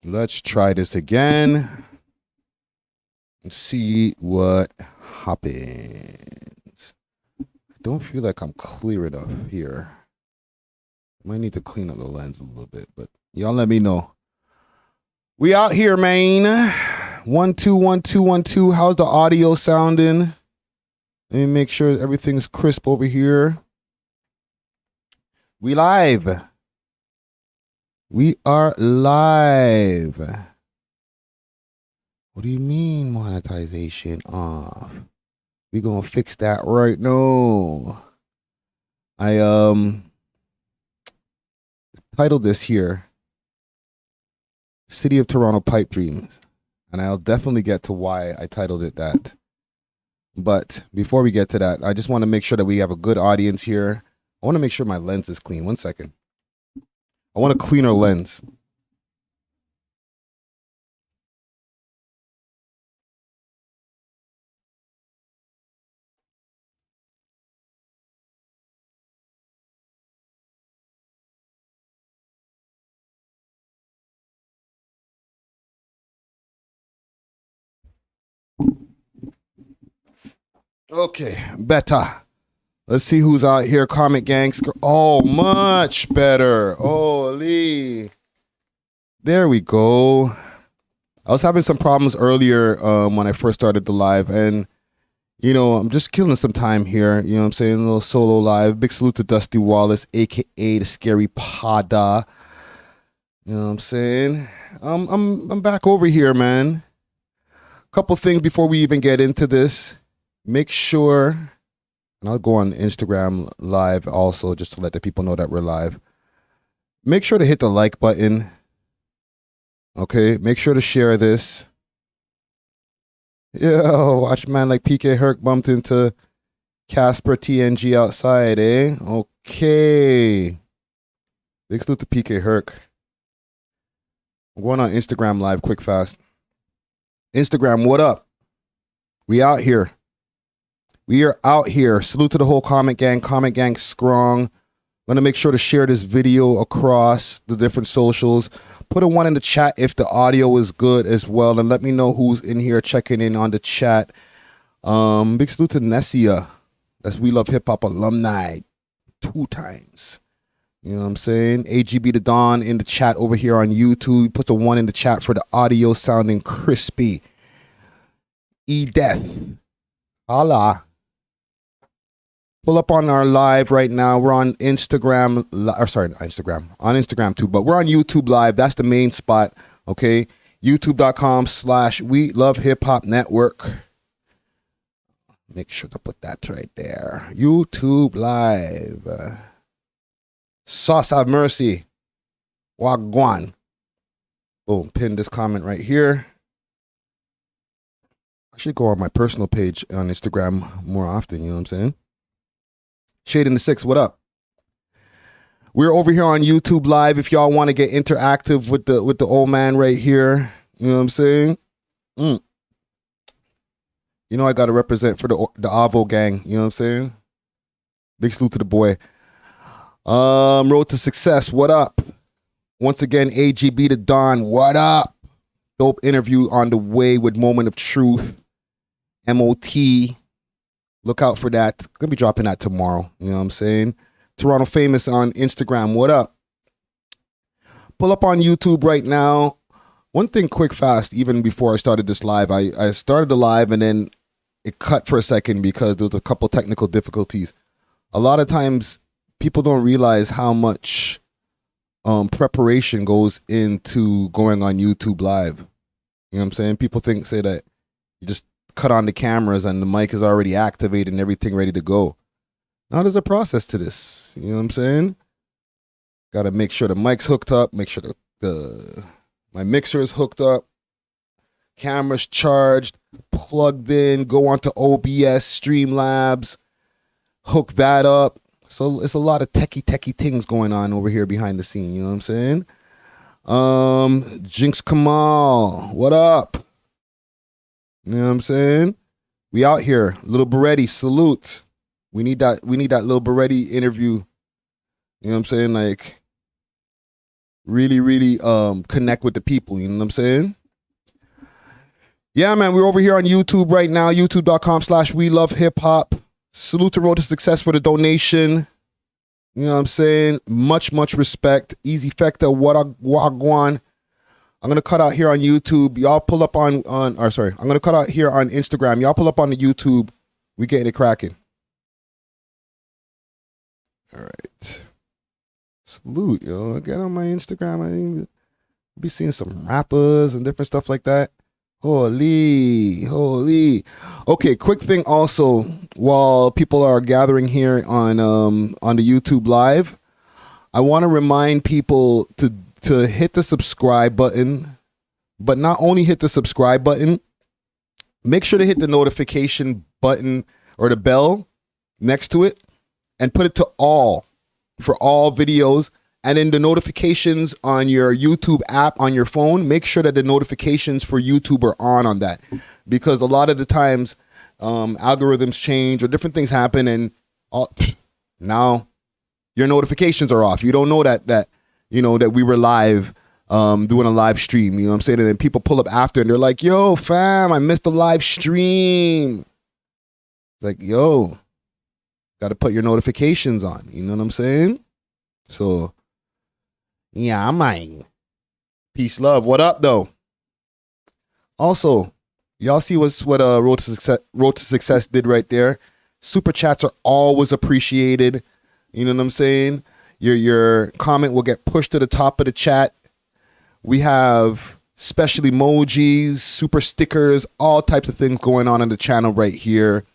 Let's try this again and see what happens. I don't feel like I'm clear enough here. Might need to clean up the lens a little bit, but y'all let me know. We out here, man. 1 2 1 2 1 2. How's the audio sounding? Let me make sure everything's crisp over here. We live. We are live. What do you mean monetization off? We gonna fix that right now. I titled this here City of Toronto Pipe Dreams, and I'll definitely get to why I titled it that. But before we get to that, I just want to make sure that we have a good audience here. I want to make sure my lens is clean. 1 second. I want a cleaner lens. Okay, better. Let's see who's out here. Comic Gangster. Oh, much better. Holy. There we go. I was having some problems earlier when I first started the live, and you know, I'm just killing some time here. You know what I'm saying? A little solo live. Big salute to Dusty Wallace, aka the Scary Pada. You know what I'm saying? I'm back over here, man. Couple things before we even get into this. Make sure, and I'll go on Instagram live also just to let the people know that we're live. Make sure to hit the like button. Okay, make sure to share this. Yo, watch man like PK Herc bumped into Casper TNG outside, eh? Okay. Big salute to PK Herc. I'm going on Instagram live quick fast. Instagram, what up? We out here. We are out here. Salute to the whole Comic Gang strong. I'm going to make sure to share this video across the different socials. Put a 1 in the chat if the audio is good as well. And let me know who's in here checking in on the chat. Big salute to Nessia. That's We Love Hip Hop alumni. 2 times. You know what I'm saying? AGB the Don in the chat over here on YouTube. Puts a 1 in the chat for the audio sounding crispy. E-Death. Holla. Pull up on our live right now. We're on Instagram, on Instagram too, but we're on YouTube live. That's the main spot, okay? YouTube.com/We Love Hip Hop Network. Make sure to put that right there. YouTube live. Sauce have mercy. Wagwan. Boom, pin this comment right here. I should go on my personal page on Instagram more often, you know what I'm saying? Shade in the 6, what up? We're over here on YouTube live. If y'all want to get interactive with the old man right here, you know what I'm saying? You know I got to represent for the Avo gang, you know what I'm saying? Big salute to the boy. Road to Success, what up? Once again, AGB the Don, what up? Dope interview on the way with Moment of Truth, MOT. Look out for that. Gonna be dropping that tomorrow. You know what I'm saying? Toronto Famous on Instagram. What up? Pull up on YouTube right now. One thing quick fast, even before I started this live, I started the live and then it cut for a second because there was a couple technical difficulties. A lot of times people don't realize how much preparation goes into going on YouTube live. You know what I'm saying? People say that you just cut on the cameras and the mic is already activated and everything ready to go. Now there's a process to this. You know what I'm saying? Got to make sure the mic's hooked up, make sure my mixer is hooked up, camera's charged, plugged in, go onto OBS, Streamlabs, hook that up. So it's a lot of techie things going on over here behind the scene. You know what I'm saying? Jinx Kamal, what up? You know what I'm saying? We out here. Little Beretti, salute. We need that Little Beretti interview. You know what I'm saying? Like, really, really connect with the people. You know what I'm saying? Yeah, man, we're over here on YouTube right now, youtube.com/we love hip hop. Salute to Road to Success for the donation. You know what I'm saying? Much, much respect. Easy Fecta, Wagwan. I'm going to cut out here on YouTube. Y'all pull up I'm going to cut out here on Instagram. Y'all pull up on the YouTube. We getting it cracking. All right. Salute, yo. Get on my Instagram. I didn't be seeing some rappers and different stuff like that. Holy. Okay, quick thing also, while people are gathering here on the YouTube live, I want to remind people to hit the subscribe button, but not only hit the subscribe button, make sure to hit the notification button or the bell next to it and put it to all for all videos. And in the notifications on your YouTube app on your phone, make sure that the notifications for YouTube are on that. Because a lot of the times algorithms change or different things happen and now your notifications are off. You don't know that we were live doing a live stream. You know what I'm saying? And then people pull up after and they're like, yo, fam, I missed the live stream. It's like, yo, got to put your notifications on. You know what I'm saying? So, yeah, man. Peace, love. What up, though? Also, y'all see what Road to Success did right there? Super chats are always appreciated. You know what I'm saying? Your comment will get pushed to the top of the chat. We have special emojis, super stickers, all types of things going on the channel right here.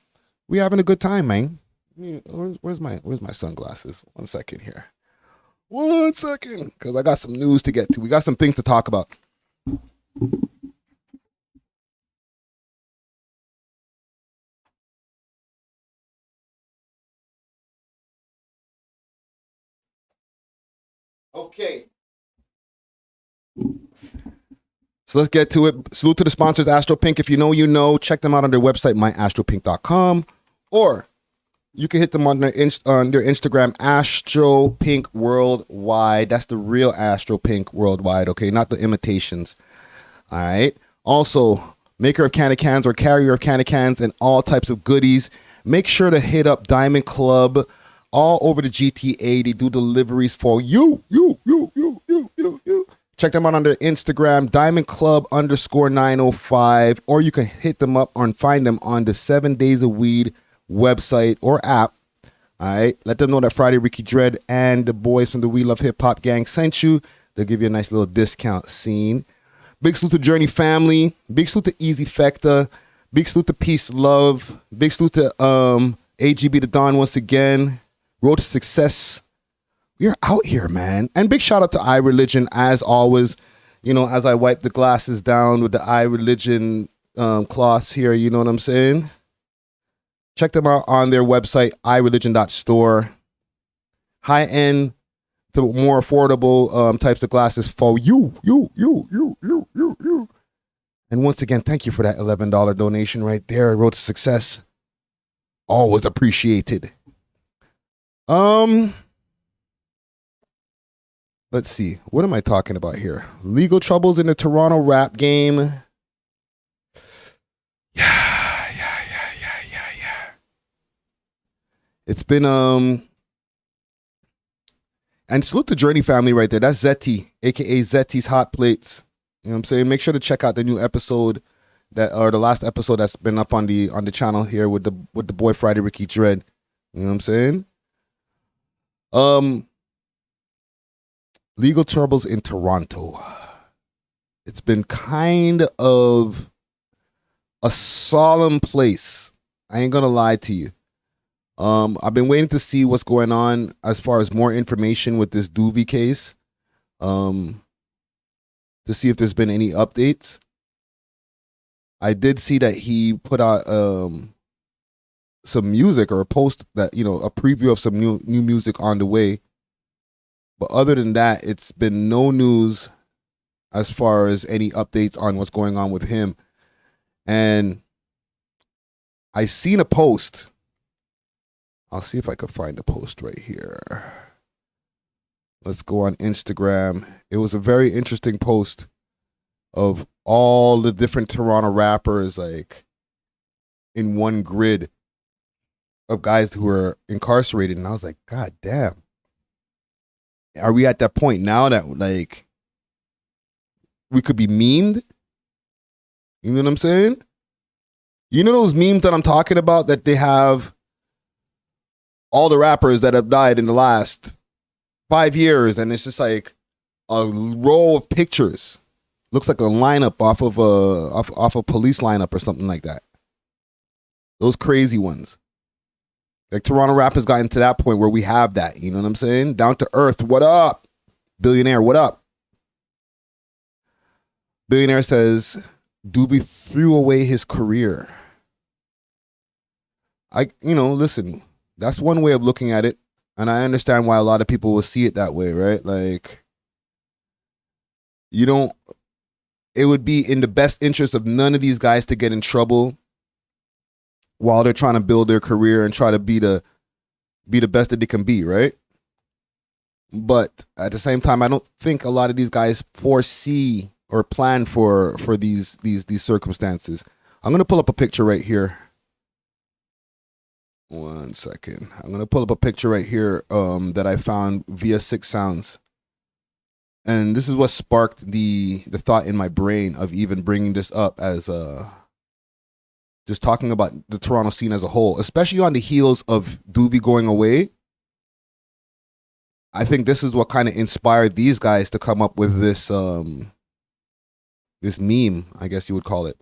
We having a good time, man. Where's my sunglasses? 1 second here. 1 second, because I got some news to get to. We got some things to talk about. Okay. So let's get to it. Salute to the sponsors, Astro Pink. If you know, you know. Check them out on their website, myastropink.com. Or you can hit them on their Instagram, Astro Pink Worldwide. That's the real Astro Pink Worldwide, okay? Not the imitations. All right? Also, maker of candy cans or carrier of candy cans and all types of goodies. Make sure to hit up Diamond Club all over the GTA. They do deliveries for you. Check them out on their Instagram, Diamond Club _905. Or you can hit them up and find them on the 7 Days of Weed website or app. All right, let them know that Friday Ricky Dread and the boys from the We Love Hip Hop gang sent you. They'll give you a nice little discount scene. Big salute to Journey family. Big salute to Easy Fecta. Big salute to Peace Love. Big salute to AGB the Don once again. Road to Success. We're out here, man. And big shout out to iReligion as always. You know, as I wipe the glasses down with the iReligion cloths here, you know what I'm saying? Check them out on their website, ireligion.store. High-end to more affordable types of glasses for you. And once again, thank you for that $11 donation right there. Road to Success. Always appreciated. Let's see. What am I talking about here? Legal troubles in the Toronto rap game. Yeah. It's been and salute to Journey family right there. That's Zeti, aka Zeti's Hot Plates. You know what I'm saying? Make sure to check out the new episode or the last episode that's been up on the channel here with the boy Friday Ricky Dread. You know what I'm saying? Legal troubles in Toronto. It's been kind of a solemn place. I ain't gonna lie to you. I've been waiting to see what's going on as far as more information with this Doovie case. To see if there's been any updates. I did see that he put out some music or a post that, you know, a preview of some new music on the way. But other than that, it's been no news as far as any updates on what's going on with him. And I seen a post. I'll see if I can find the post right here. Let's go on Instagram. It was a very interesting post of all the different Toronto rappers, like in one grid of guys who were incarcerated. And I was like, God damn. Are we at that point now that like we could be memed? You know what I'm saying? You know those memes that I'm talking about that they have all the rappers that have died in the last 5 years, and it's just like a row of pictures. Looks like a lineup off of police lineup or something like that. Those crazy ones. Like Toronto rap has gotten to that point where we have that. You know what I'm saying? Down to earth. What up? Billionaire, what up? Billionaire says, Doobie threw away his career. Listen, that's one way of looking at it. And I understand why a lot of people will see it that way, right? Like, it would be in the best interest of none of these guys to get in trouble while they're trying to build their career and try to be the best that they can be, right? But at the same time, I don't think a lot of these guys foresee or plan for these circumstances. I'm gonna pull up a picture right here. 1 second. I'm gonna pull up a picture right here that I found via Six Sounds. And this is what sparked the thought in my brain of even bringing this up as just talking about the Toronto scene as a whole, especially on the heels of Doobie going away. I think this is what kind of inspired these guys to come up with this this meme, I guess you would call it.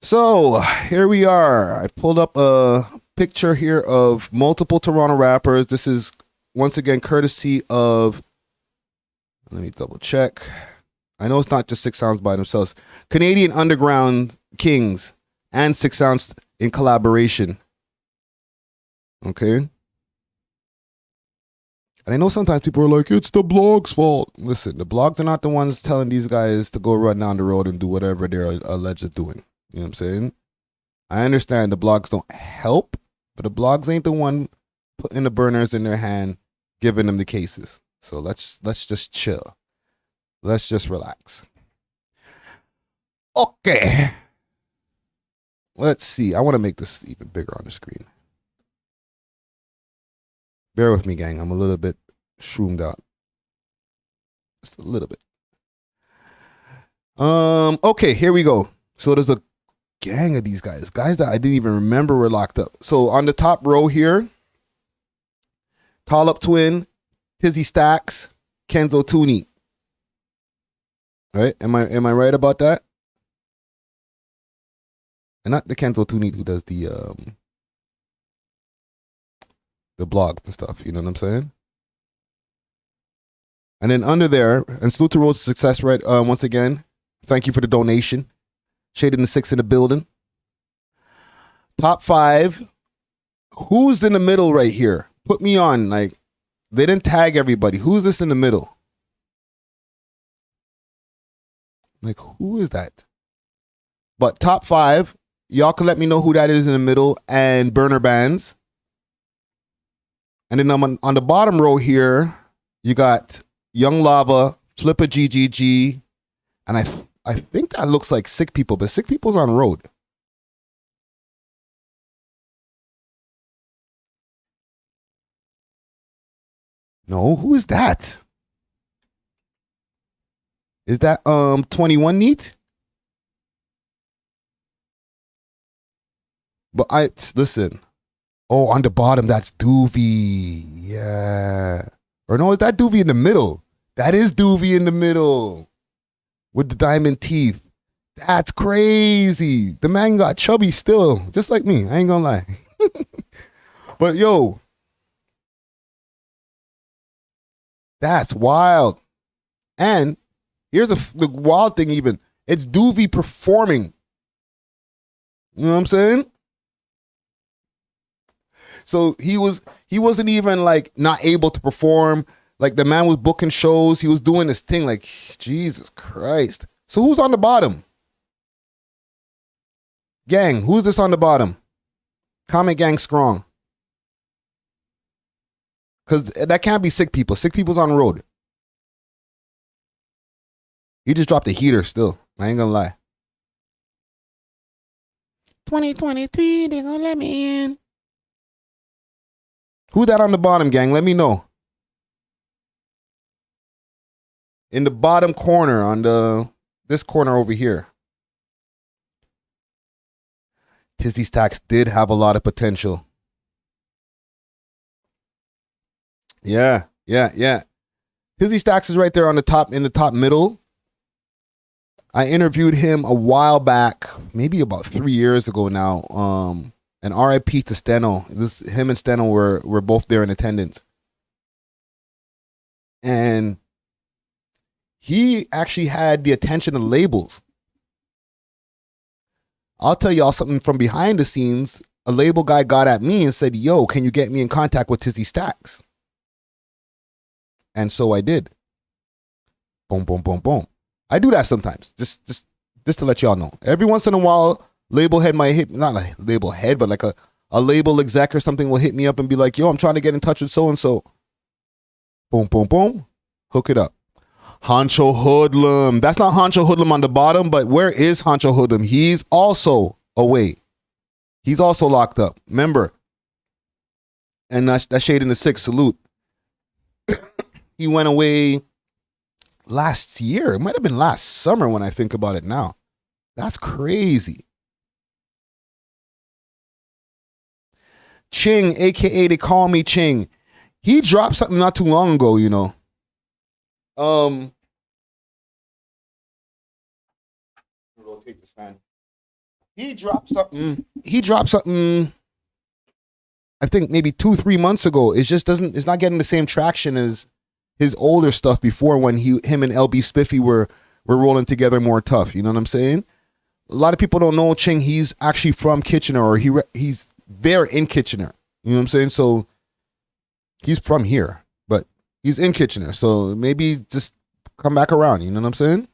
So here we are. I pulled up a picture here of multiple Toronto rappers. This is once again courtesy of, let me double check. I know it's not just Six Sounds by themselves. Canadian Underground Kings and Six Sounds in collaboration. Okay. And I know sometimes people are like, it's the blog's fault. Listen, the blogs are not the ones telling these guys to go run down the road and do whatever they're alleged of doing. You know what I'm saying? I understand the blogs don't help, but the blogs ain't the one putting the burners in their hand, giving them the cases. So let's just chill. Let's just relax. Okay. Let's see. I want to make this even bigger on the screen. Bear with me, gang. I'm a little bit shroomed out. Just a little bit. Okay, here we go. So there's a gang of these guys that I didn't even remember were locked up. So on the top row here, Tall Up Twin, Tizzy Stacks, Kenzo Tooney. Right? Am I right about that? And not the Kenzo Tooney who does the blogs and stuff. You know what I'm saying? And then under there, and salute to Road to Success, right? Once again, thank you for the donation. Shading the Six in the building. Top 5. Who's in the middle right here? Put me on. Like, they didn't tag everybody. Who's this in the middle? Like, who is that? But top 5, y'all can let me know who that is in the middle, and burner bands. And then on the bottom row here, you got Young Lava, Flipper GGG, and I think that looks like Sick People, but Sick People's on road. No, who is that? Is that 21 Neat? But listen. Oh, on the bottom, that's Doovie. Yeah. Or no, is that Doovie in the middle? That is Doovie in the middle. With the diamond teeth. That's crazy. The man got chubby still. Just like me. I ain't gonna lie. But yo. That's wild. And here's the wild thing even. It's Doovie performing. You know what I'm saying? So he wasn't even like not able to perform. Like the man was booking shows. He was doing this thing like, Jesus Christ. So who's on the bottom? Gang, who's this on the bottom? Comment gang strong. Because that can't be Sick People. Sick People's on the road. He just dropped a heater still. I ain't gonna lie. 2023, they gonna let me in. Who that on the bottom, gang? Let me know. In the bottom corner, on this corner over here. Tizzy Stacks did have a lot of potential. Yeah. Tizzy Stacks is right there on the top, in the top middle. I interviewed him a while back, maybe about 3 years ago now. And R.I.P. to Steno. Him and Steno were both there in attendance. And he actually had the attention of labels. I'll tell y'all something from behind the scenes. A label guy got at me and said, yo, can you get me in contact with Tizzy Stacks? And so I did. Boom, boom, boom, boom. I do that sometimes, just to let y'all know. Every once in a while, label head might hit, not a label head, but like a label exec or something will hit me up and be like, yo, I'm trying to get in touch with so-and-so. Boom, boom, boom. Hook it up. Honcho Hoodlum. That's not Honcho Hoodlum on the bottom, but where is Honcho Hoodlum? He's also away. He's also locked up. Remember. And that's Shade in the Six. Salute. He went away last year. It might have been last summer when I think about it now. That's crazy. Ching, a.k.a. they call me Ching. He dropped something not too long ago, you know. Rotate this fan. He dropped something, I think maybe 2-3 months ago. It's not getting the same traction as his older stuff before, when him and LB Spiffy were rolling together more tough. You know what I'm saying? A lot of people don't know Ching. He's actually from Kitchener, or he's there in Kitchener. You know what I'm saying? So he's from here, but he's in Kitchener. So maybe just come back around. You know what I'm saying?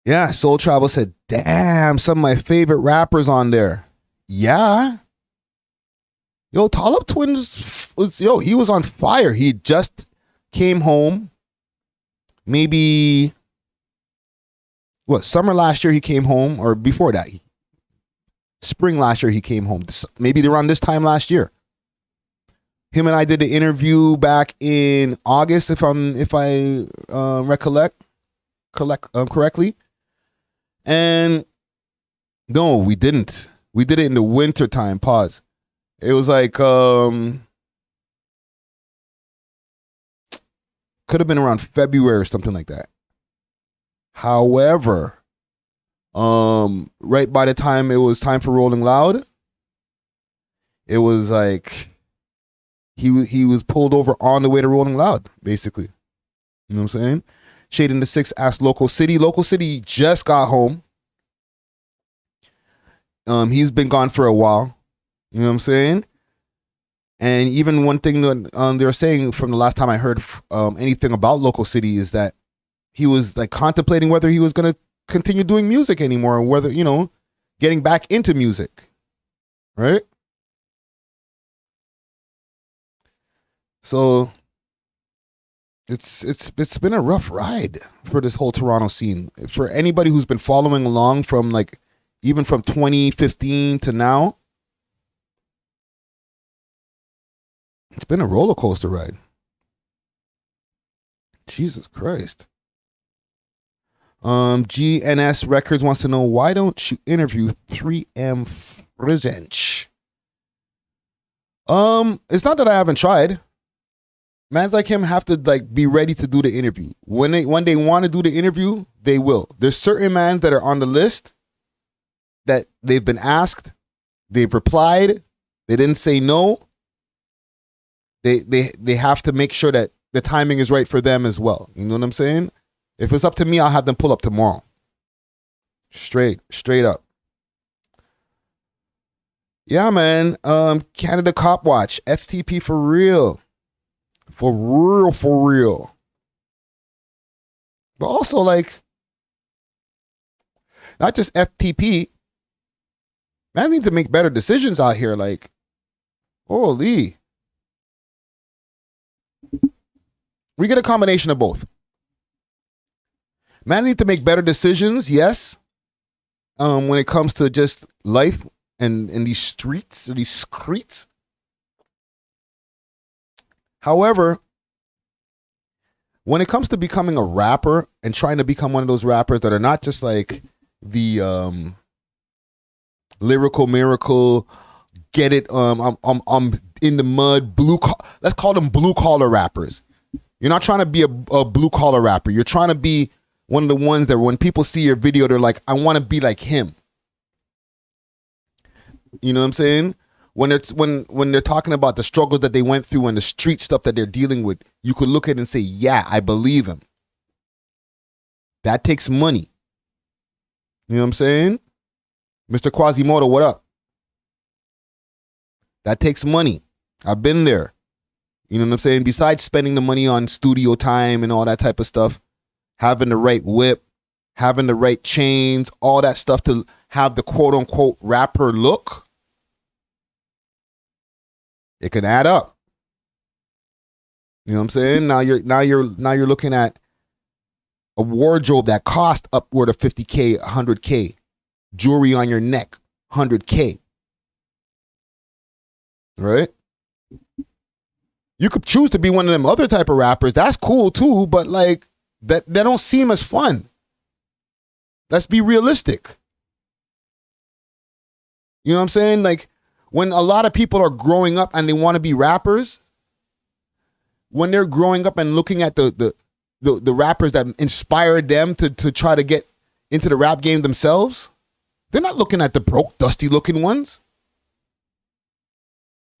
Yeah, Soul Travel said, damn, some of my favorite rappers on there. Yeah. Yo, Tall Up Twins, he was on fire. He just came home. Maybe, summer last year he came home, or before that, spring last year he came home. Maybe around this time last year. Him and I did the interview back in August, if I recollect correctly. And no, we didn't. We did it in the winter time. Pause. It was like, could have been around February or something like that. However, right by the time it was time for Rolling Loud, it was like he was pulled over on the way to Rolling Loud, basically. You know what I'm saying? Shade in the Six asked Local City. Local City just got home. He's been gone for a while. You know what I'm saying? And even one thing that they're saying from the last time I heard anything about Local City is that he was like contemplating whether he was going to continue doing music anymore, or whether, you know, getting back into music. Right? So it's been a rough ride for this whole Toronto scene. For anybody who's been following along from like even from 2015 to now, it's been a roller coaster ride. Jesus Christ. GNS Records wants to know, why don't you interview 3M Frizzench? It's not that I haven't tried. Mans like him have to like be ready to do the interview. When they want to do the interview, they will. There's certain mans that are on the list that they've been asked, they've replied, they didn't say no. They have to make sure that the timing is right for them as well. You know what I'm saying? If it's up to me, I'll have them pull up tomorrow. Straight up. Yeah, man. Canada Cop Watch. FTP for real. For real. But also, like, not just FTP. Man, need to make better decisions out here. Like, Holy. We get a combination of both. Man need to make better decisions, yes. When it comes to just life and in these streets or these streets. However, when it comes to becoming a rapper and trying to become one of those rappers that are not just like the lyrical miracle, get it, I'm in the mud, let's call them blue collar rappers. You're not trying to be a blue collar rapper. You're trying to be one of the ones that when people see your video, they're like, I want to be like him. You know what I'm saying? When they're talking about the struggles that they went through and the street stuff that they're dealing with, you could look at it and say, yeah, I believe him. That takes money. You know what I'm saying? Mr. Quasimodo, what up? That takes money. I've been there. You know what I'm saying? Besides spending the money on studio time and all that type of stuff, having the right whip, having the right chains, all that stuff to have the quote unquote rapper look, it can add up. You know what I'm saying? Now you're looking at a wardrobe that cost upward of $50K, $100K, jewelry on your neck, $100K. Right? You could choose to be one of them other type of rappers. That's cool too, but like that don't seem as fun. Let's be realistic. You know what I'm saying? Like when a lot of people are growing up and they want to be rappers, when they're growing up and looking at the rappers that inspired them to try to get into the rap game themselves, they're not looking at the broke, dusty looking ones.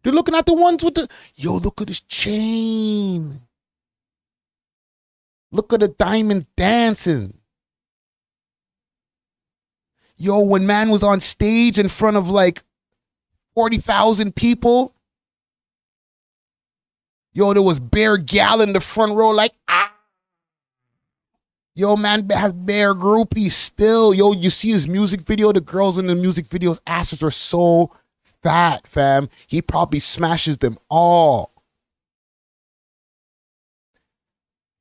They're looking at the ones with the, yo, look at his chain. Look at the diamond dancing. Yo, when man was on stage in front of like 40,000 people, yo, there was bare gal in the front row like, ah. Yo, man has bare groupies still. Yo, you see his music video, the girls in the music videos' asses are so fat, fam. He probably smashes them all.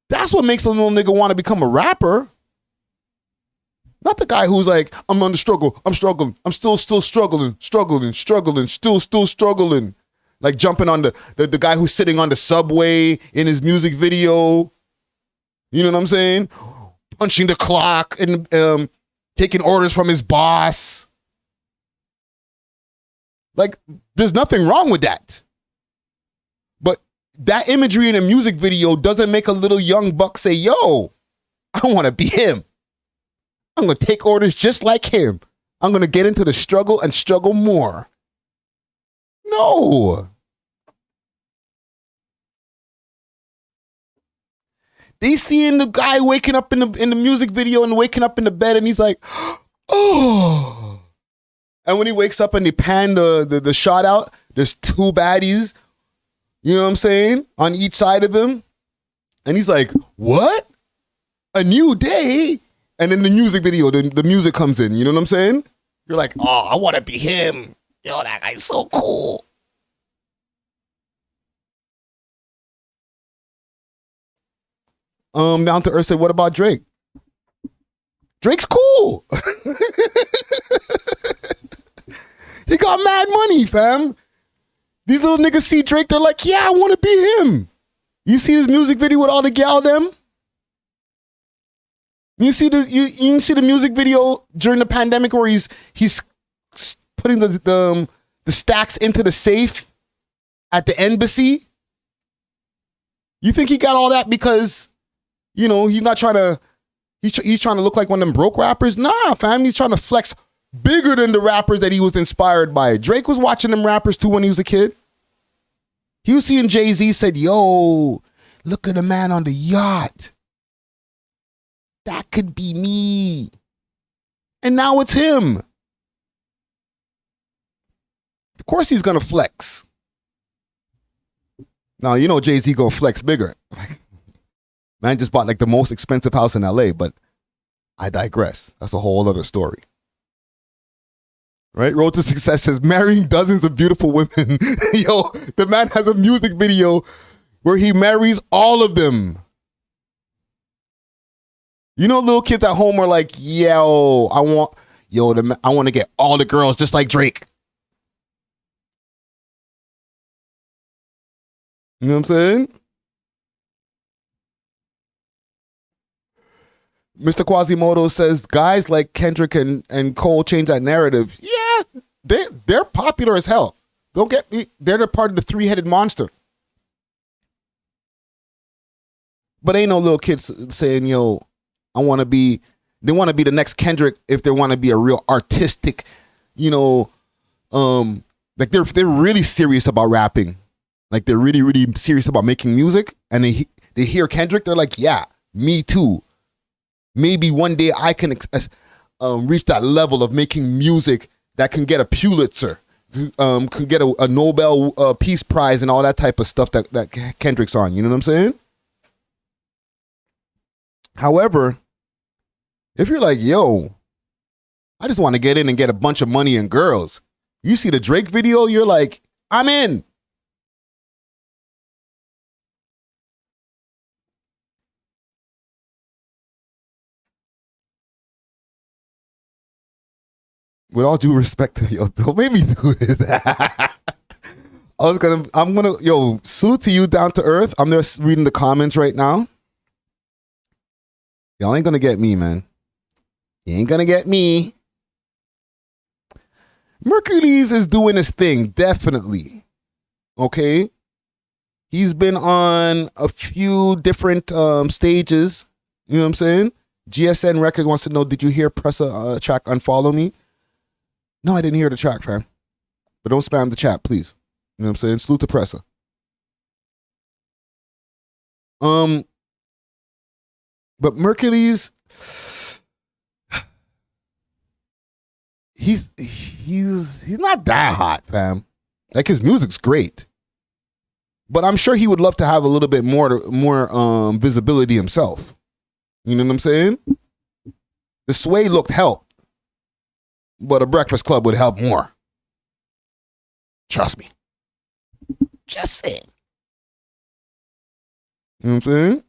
That's what makes a little nigga want to become a rapper. Not the guy who's like, I'm under struggle, I'm struggling, I'm still struggling, still struggling. Like jumping on the guy who's sitting on the subway in his music video. You know what I'm saying? Punching the clock and taking orders from his boss. Like, there's nothing wrong with that. But that imagery in a music video doesn't make a little young buck say, yo, I want to be him. I'm going to take orders just like him. I'm going to get into the struggle and struggle more. No. They seeing the guy waking up in the music video and waking up in the bed and he's like, oh. And when he wakes up and they pan the shot out, there's two baddies, you know what I'm saying, on each side of him. And he's like, what? A new day? And then the music video, the music comes in, you know what I'm saying? You're like, oh, I want to be him. Yo, that guy's so cool. Down to Earth said, what about Drake? Drake's cool. He got mad money, fam. These little niggas see Drake, they're like, yeah, I want to be him. You see this music video with all the gal them? You see the music video during the pandemic where he's putting the stacks into the safe at the embassy? You think he got all that because, you know, he's not trying to, he's trying to look like one of them broke rappers? Nah, fam, he's trying to flex bigger than the rappers that he was inspired by. Drake was watching them rappers too when he was a kid. He was seeing Jay-Z, said, yo, look at the man on the yacht. That could be me. And now it's him. Of course he's going to flex. Now, you know Jay-Z going to flex bigger. Man just bought like the most expensive house in LA, but I digress. That's a whole other story. Right? Road to Success says marrying dozens of beautiful women. Yo, the man has a music video where he marries all of them. You know, little kids at home are like, yo, I want to get all the girls just like Drake. You know what I'm saying? Mr. Quasimodo says guys like Kendrick and Cole change that narrative. Yeah, they're popular as hell. Don't get me. They're the part of the three-headed monster. But ain't no little kids saying, yo, they want to be the next Kendrick if they want to be a real artistic, like they're really serious about rapping. Like they're really, really serious about making music. And they hear Kendrick, they're like, yeah, me too. Maybe one day I can reach that level of making music that can get a Pulitzer, can get a Nobel Peace Prize and all that type of stuff that Kendrick's on. You know what I'm saying? However, if you're like, yo, I just want to get in and get a bunch of money and girls, you see the Drake video, you're like, I'm in. With all due respect to yo, don't make me do this. Salute to you, down to earth. I'm just reading the comments right now. Y'all ain't gonna get me, man. You ain't gonna get me. Mercules is doing his thing, definitely. Okay? He's been on a few different stages. You know what I'm saying? GSN Records wants to know, did you hear Pressa track Unfollow Me? No, I didn't hear the track, fam. But don't spam the chat, please. You know what I'm saying? Salute to Pressa. But Mercules, he's not that hot, fam. Like his music's great, but I'm sure he would love to have a little bit more visibility himself. You know what I'm saying? The Sway looked help, but a Breakfast Club would help more. Trust me. Just saying. You know what I'm saying?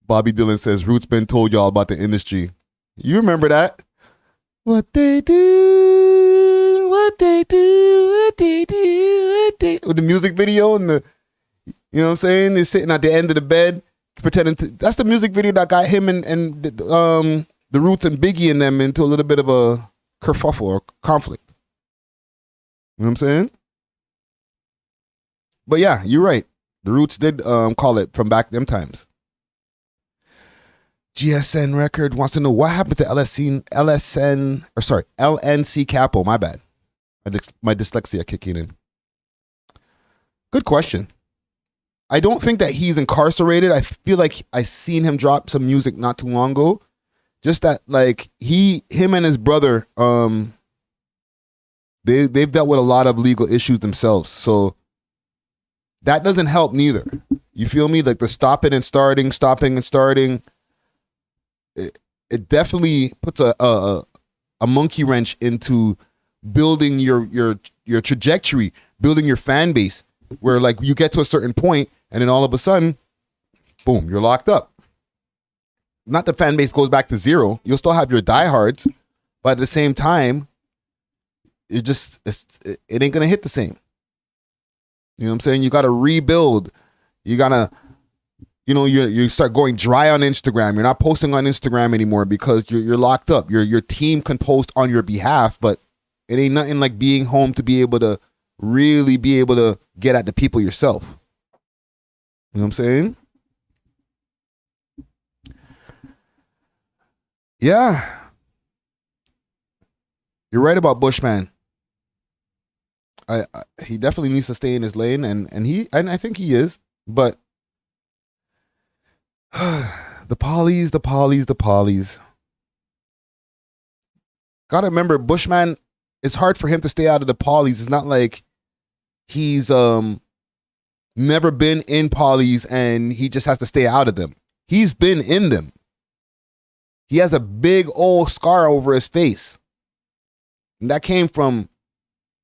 Bobby Dylan says Roots been told y'all about the industry. You remember that? What they do, what they do, what they do, what they with the music video and you know what I'm saying? They're sitting at the end of the bed pretending to. That's the music video that got him and the Roots and Biggie and them into a little bit of a kerfuffle or conflict. You know what I'm saying? But yeah, you're right. The Roots did call it from back them times. GSN Record wants to know what happened to LNC Capo. My bad. My dyslexia kicking in. Good question. I don't think that he's incarcerated. I feel like I seen him drop some music not too long ago. Just that like him and his brother, they've dealt with a lot of legal issues themselves. So that doesn't help neither. You feel me? Like the stopping and starting. It definitely puts a monkey wrench into building your trajectory, building your fan base, where like you get to a certain point and then all of a sudden, boom, you're locked up. Not the fan base goes back to zero. You'll still have your diehards, but at the same time, it ain't gonna hit the same. You know what I'm saying? You got to rebuild. You got to, you start going dry on Instagram. You're not posting on Instagram anymore because you're locked up. Your team can post on your behalf, but it ain't nothing like being home to be able to really be able to get at the people yourself. You know what I'm saying? Yeah. You're right about Bushman. He definitely needs to stay in his lane, and I think he is, but the polys. Gotta remember, Bushman, it's hard for him to stay out of the polys. It's not like he's never been in polys and he just has to stay out of them. He's been in them. He has a big old scar over his face. And that came from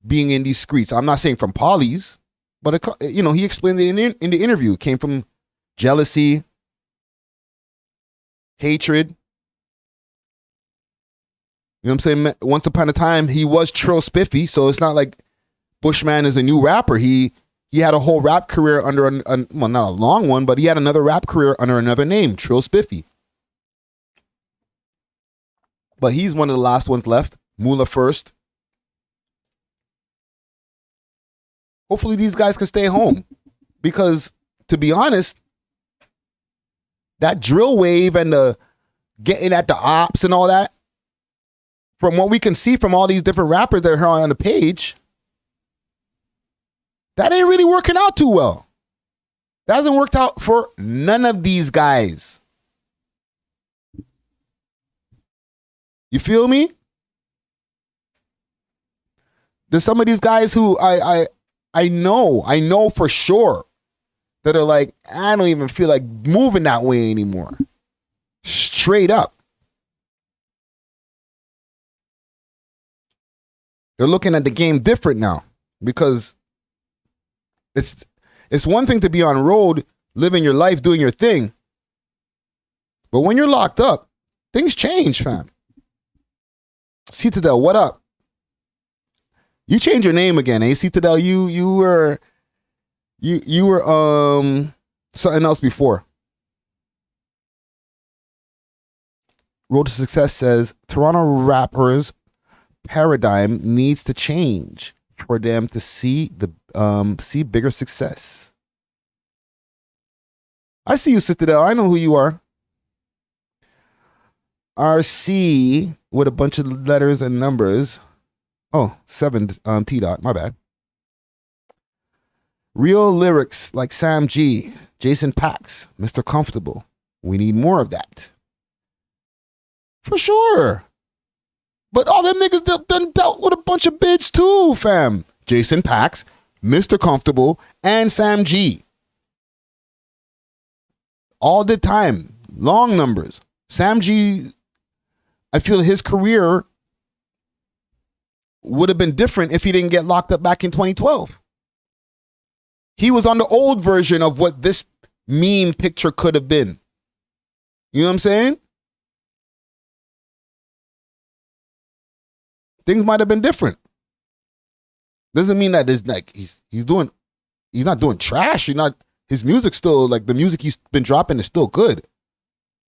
being in these streets. I'm not saying from polys, but he explained it in the interview. It came from jealousy, hatred. You know what I'm saying? Once upon a time, he was Trill Spiffy, so it's not like Bushman is a new rapper. He had a whole rap career under, well, not a long one, but he had another rap career under another name, Trill Spiffy. But he's one of the last ones left. Moolah first. Hopefully these guys can stay home. Because, to be honest, that drill wave and the getting at the ops and all that, from what we can see from all these different rappers that are on the page, that ain't really working out too well. That hasn't worked out for none of these guys. You feel me? There's some of these guys who I know for sure that are like, I don't even feel like moving that way anymore. Straight up. They're looking at the game different now because it's one thing to be on road, living your life, doing your thing. But when you're locked up, things change, fam. Citadel, what up? You changed your name again, eh? Citadel, you were something else before. Road to Success says Toronto rappers paradigm needs to change for them to see bigger success. I see you, Citadel. I know who you are. RC with a bunch of letters and numbers. Oh, 7 T dot. My bad. Real lyrics like Sam G, Jason Pax, Mr. Comfortable. We need more of that. For sure. But all them niggas done dealt with a bunch of bids too, fam. Jason Pax, Mr. Comfortable, and Sam G. All the time. Long numbers. Sam G, I feel his career would have been different if he didn't get locked up back in 2012. He was on the old version of what this meme picture could have been. You know what I'm saying? Things might have been different. Doesn't mean that there's like he's not doing trash. His music's still like the music he's been dropping is still good.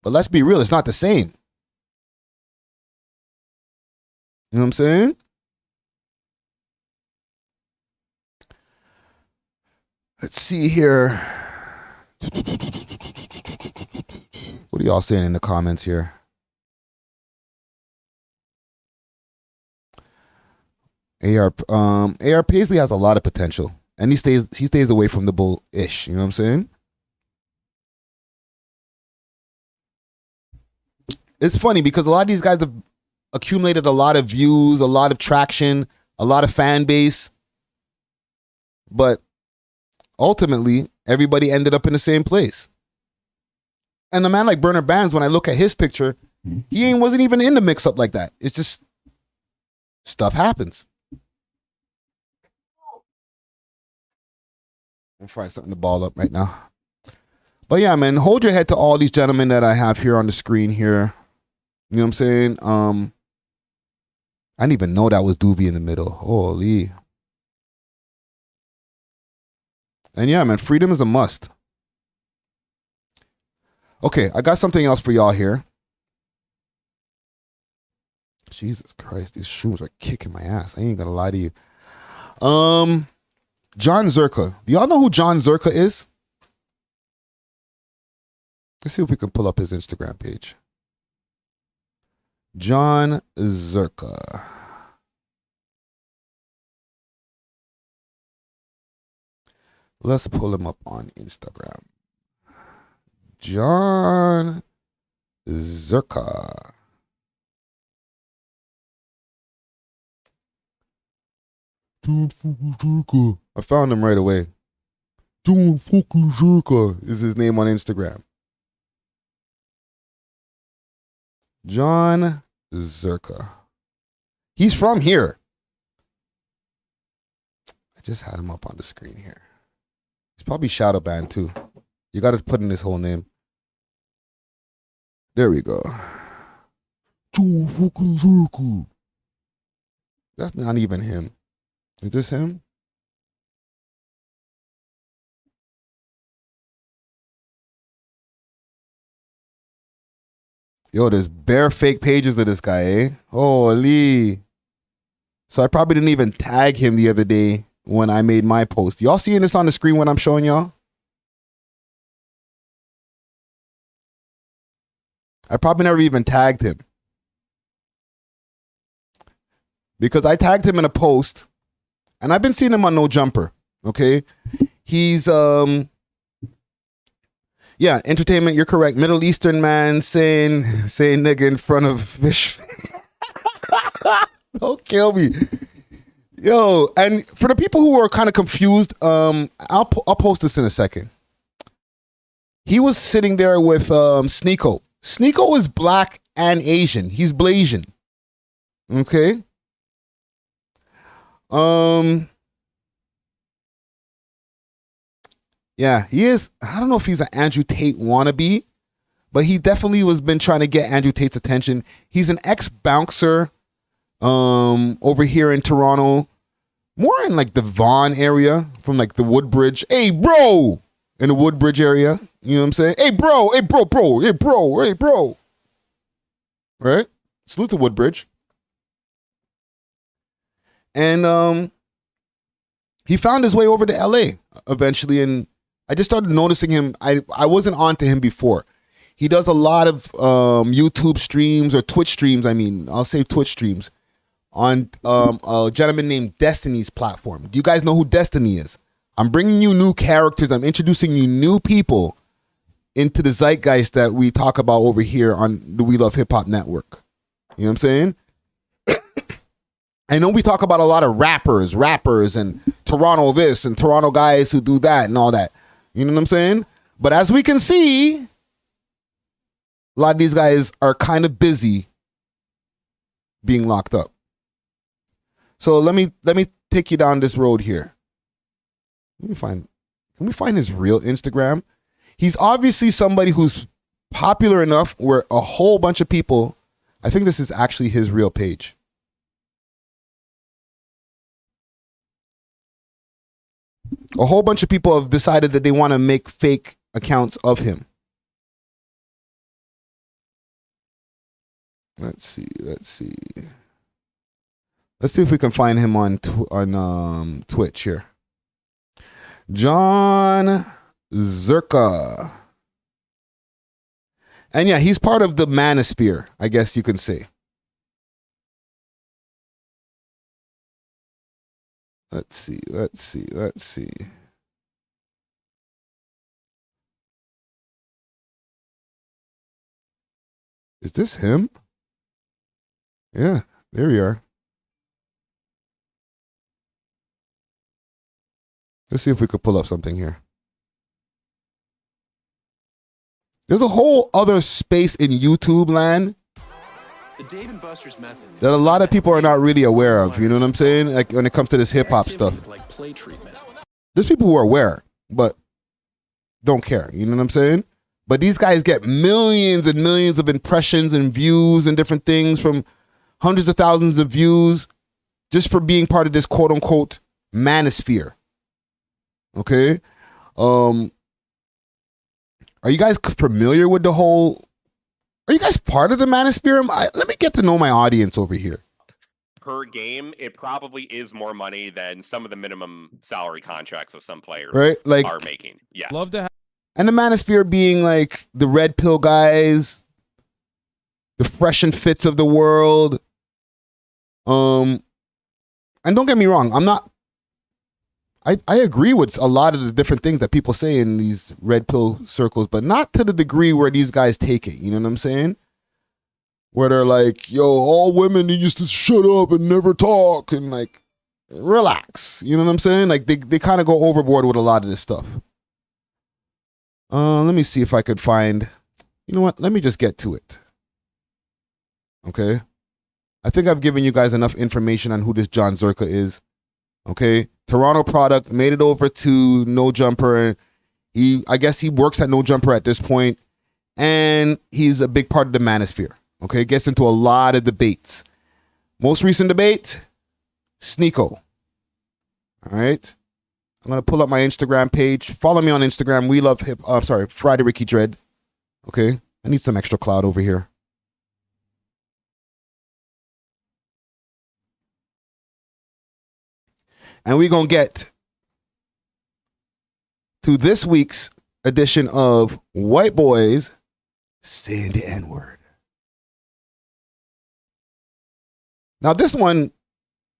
But let's be real, it's not the same. You know what I'm saying? Let's see here. What are y'all saying in the comments here? AR Paisley has a lot of potential, and he stays away from the bull-ish. You know what I'm saying? It's funny because a lot of these guys have accumulated a lot of views, a lot of traction, a lot of fan base, but ultimately everybody ended up in the same place. And a man like Bernard Bands, when I look at his picture, he wasn't even in the mix-up like that. It's just stuff happens. I'll find something to ball up right now. But yeah, man, hold your head to all these gentlemen that I have here on the screen here. You know what I'm saying? I didn't even know that was Doobie in the middle. Holy. And yeah, man, freedom is a must. Okay, I got something else for y'all here. Jesus Christ, these shoes are kicking my ass. I ain't gonna lie to you. Jon Zherka. Do y'all know who Jon Zherka is? Let's see if we can pull up his Instagram page. Jon Zherka. Let's pull him up on Instagram. Jon Zherka. Jon fucking Zherka. I found him right away. Jon fucking Zherka is his name on Instagram. Jon Zherka. He's from here. I just had him up on the screen here. He's probably shadow banned too. You got to put in his whole name. There we go. Jon fucking Zherka. That's not even him. Is this him? Yo, there's bare fake pages of this guy, eh? Holy. So I probably didn't even tag him the other day when I made my post. Y'all seeing this on the screen when I'm showing y'all? I probably never even tagged him. Because I tagged him in a post, and I've been seeing him on No Jumper, okay? He's, yeah, entertainment, you're correct. Middle Eastern man saying nigga in front of fish. Don't kill me. Yo, and for the people who are kind of confused, I'll post this in a second. He was sitting there with Sneako. Sneako is black and Asian. He's Blasian. Okay? Yeah, he is. I don't know if he's an Andrew Tate wannabe, but he definitely was been trying to get Andrew Tate's attention. He's an ex-bouncer over here in Toronto, more in like the Vaughan area, from like the Woodbridge. Hey, bro! In the Woodbridge area. You know what I'm saying? Hey, bro! Hey, bro! Hey, bro! Hey, bro! Right? Salute to Woodbridge. And he found his way over to LA eventually, and I just started noticing him. I wasn't on to him before. He does a lot of YouTube streams or Twitch streams. I mean, I'll say Twitch streams on a gentleman named Destiny's platform. Do you guys know who Destiny is? I'm bringing you new characters. I'm introducing you new people into the zeitgeist that we talk about over here on the We Love Hip Hop Network. You know what I'm saying? I know we talk about a lot of rappers and Toronto this and Toronto guys who do that and all that. You know what I'm saying? But as we can see, a lot of these guys are kind of busy being locked up. So let me take you down this road here. Can we find his real Instagram? He's obviously somebody who's popular enough where a whole bunch of people, I think this is actually his real page. A whole bunch of people have decided that they want to make fake accounts of him. Let's see. Let's see if we can find him on Twitch here. Jon Zherka. And yeah, he's part of the manosphere, I guess you can say. Let's see. Is this him? Yeah, there we are. Let's see if we could pull up something here. There's a whole other space in YouTube land the Dave and Buster's method that a lot of people are not really aware of. You know what I'm saying? Like when it comes to this hip hop stuff. Like play treatment. There's people who are aware, but don't care. You know what I'm saying? But these guys get millions and millions of impressions and views and different things from hundreds of thousands of views just for being part of this quote unquote manosphere. Okay? Are you guys familiar with the whole... Are you guys part of the manosphere? Let me get to know my audience over here. Per game, it probably is more money than some of the minimum salary contracts of some players are making. Yes. Love to have. And the manosphere being like the red pill guys, the fresh and fits of the world. And don't get me wrong, I agree with a lot of the different things that people say in these red pill circles, but not to the degree where these guys take it. You know what I'm saying? Where they're like, yo, all women need just to shut up and never talk and like, relax. You know what I'm saying? Like they kind of go overboard with a lot of this stuff. Let me see if I could find, you know what? Let me just get to it. Let me see if I could find his real Instagram. Jon Zherka. And yeah, he's part of the manosphere. That a lot of people are not really aware of. You know what I'm saying? Like when it comes to this hip hop stuff. There's a whole other space in YouTube land that a lot of people are not really aware of. You know what I'm saying? There's a whole other space in YouTube land that a lot of people are not really aware of. You know what I'm saying? But as we can see, a lot of these guys are kind of busy being locked up. So let me just get to it. Okay? I think I've given you guys enough information on who this Jon Zherka is. Okay? Toronto product, made it over to No Jumper. I guess he works at No Jumper at this point, and he's a big part of the manosphere. Okay? Gets into a lot of debates. Most recent debate, Sneako. All right? I'm going to pull up my Instagram page. Follow me on Instagram. We love Friday Ricky Dread. Okay? I need some extra cloud over here. And we're going to get to this week's edition of White Boys Saying the N-Word. Now, this one,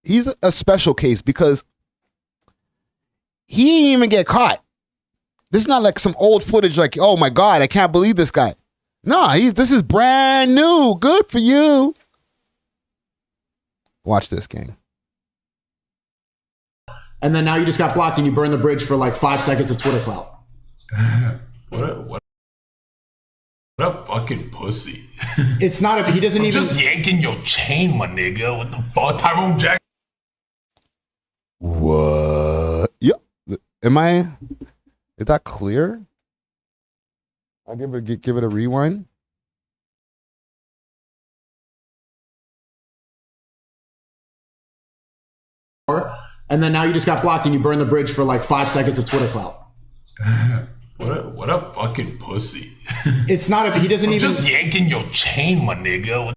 he's a special case because he didn't even get caught. This is not like some old footage like, oh my God, I can't believe this guy. No, this is brand new. Good for you. Watch this, gang. And then now you just got blocked and you burn the bridge for like 5 seconds of Twitter clout. What a fucking pussy. It's not he doesn't even. Just yanking your chain, my nigga. What the fuck? Tyrone Jack. What? Yeah. Is that clear? I'll give it a rewind. And then now you just got blocked and you burn the bridge for like 5 seconds of Twitter clout. What a fucking pussy. It's not he doesn't even. Just yanking your chain, my nigga.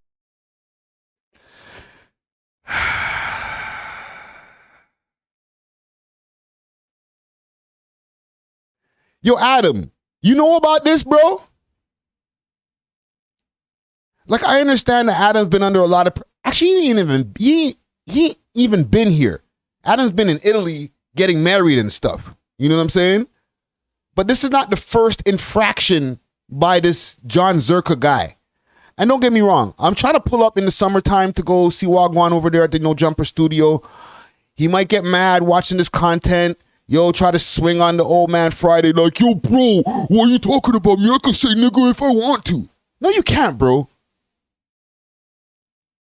Yo, Adam, you know about this, bro? Like, I understand that Adam's been under a lot of... Actually, he ain't even been here. Adam's been in Italy getting married and stuff. You know what I'm saying? But this is not the first infraction by this Jon Zherka guy. And don't get me wrong. I'm trying to pull up in the summertime to go see Wagwan over there at the No Jumper studio. He might get mad watching this content. Yo, try to swing on the old man Friday like, yo, bro, what are you talking about me? I can say nigga if I want to. No, you can't, bro.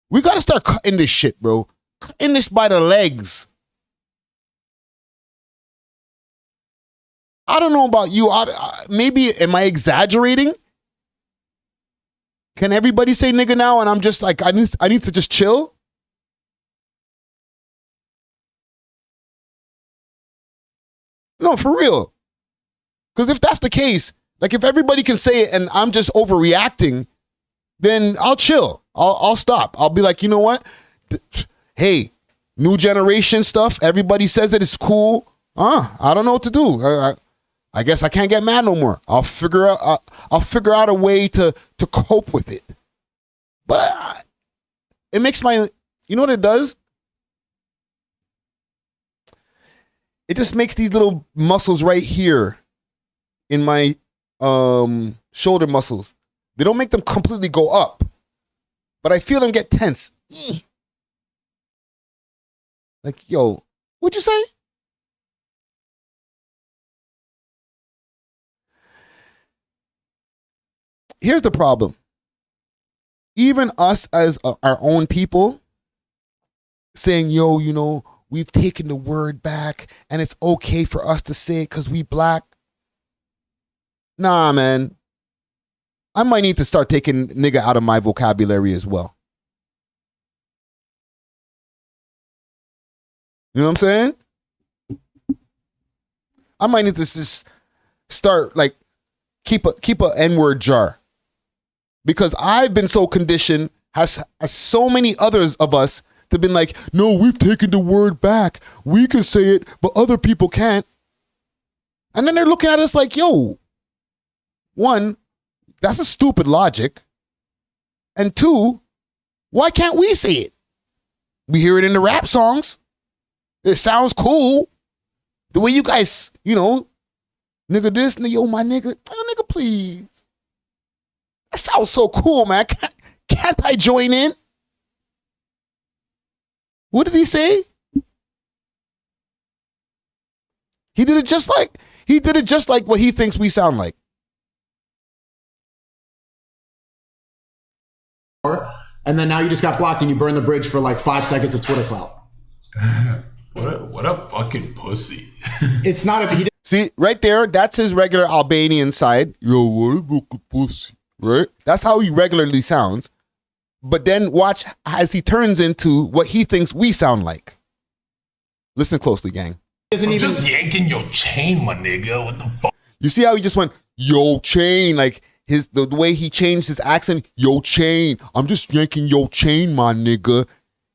We got to start cutting this shit, bro. Cutting this by the legs. I don't know about you. Maybe, am I exaggerating? Can everybody say nigga now and I'm just like, I need to just chill? No, for real. Because if that's the case, like if everybody can say it and I'm just overreacting, then I'll chill. I'll stop. I'll be like, you know what? Hey, new generation stuff. Everybody says that it's cool. I don't know what to do. I guess I can't get mad no more. I'll figure out a way to cope with it. But it makes you know what it does? It just makes these little muscles right here in my shoulder muscles. They don't make them completely go up, but I feel them get tense. Like, yo, what'd you say? Here's the problem. Even us as our own people saying, yo, you know, we've taken the word back and it's okay for us to say it because we black. Nah, man. I might need to start taking nigga out of my vocabulary as well. You know what I'm saying? I might need to just start like keep a N-word jar. Because I've been so conditioned, as so many others of us, to been like, no, we've taken the word back. We can say it, but other people can't. And then they're looking at us like, yo, one, that's a stupid logic. And two, why can't we say it? We hear it in the rap songs. It sounds cool. The way you guys, you know, nigga this, nigga, yo, my nigga. Oh, nigga, please. That sounds so cool, man. Can't I join in? What did he say? He did it just like what he thinks we sound like. And then now you just got blocked and you burn the bridge for like 5 seconds of Twitter clout. What a fucking pussy. It's not a... See, right there, that's his regular Albanian side. Yo, what a fucking pussy. Right? That's how he regularly sounds. But then watch as he turns into what he thinks we sound like. Listen closely, gang. I'm just yanking your chain, my nigga. What the fuck? You see how he just went, yo, chain, like the way he changed his accent, yo, chain. I'm just yanking your chain, my nigga.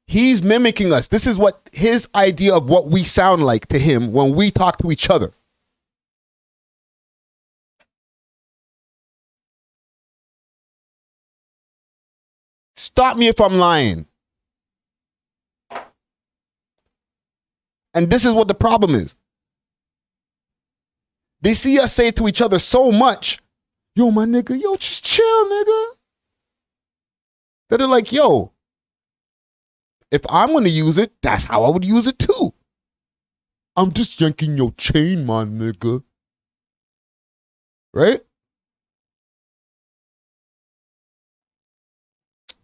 He's mimicking us. This is what his idea of what we sound like to him when we talk to each other. Stop me if I'm lying. And this is what the problem is. They see us say it to each other so much, yo, my nigga, yo, just chill, nigga. That they're like, yo, if I'm going to use it, that's how I would use it too. I'm just yanking your chain, my nigga. Right?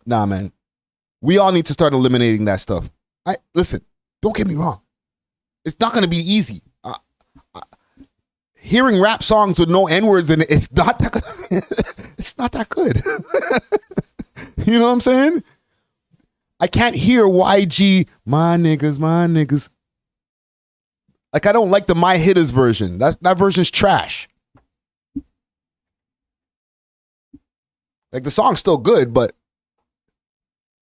Nah, man. We all need to start eliminating that stuff. Listen, don't get me wrong. It's not going to be easy. Hearing rap songs with no N-words in it, it's not that good. It's not that good. You know what I'm saying? I can't hear YG, my niggas. Like, I don't like the My Hitters version. That version's trash. Like, the song's still good, but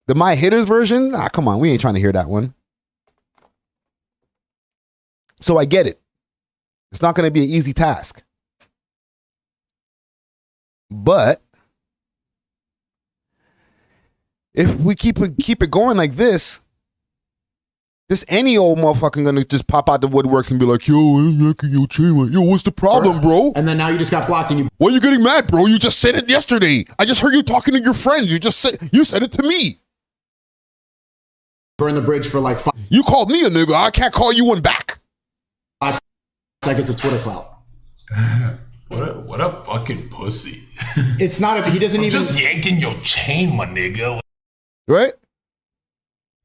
the My Hitters version? Nah, come on. We ain't trying to hear that one. So I get it. It's not going to be an easy task. But if we keep it going like this, just any old motherfucker gonna just pop out the woodworks and be like, yo, I'm yanking your chain. Yo, what's the problem, bro? And then now you just got blocked and you... Why are you getting mad, bro? You just said it yesterday. I just heard you talking to your friends. You said it to me. Burn the bridge for like 5... You called me a nigga. I can't call you one back. 5 seconds of Twitter clout. What a fucking pussy. It's not a... He doesn't even... just yanking your chain, my nigga. Right?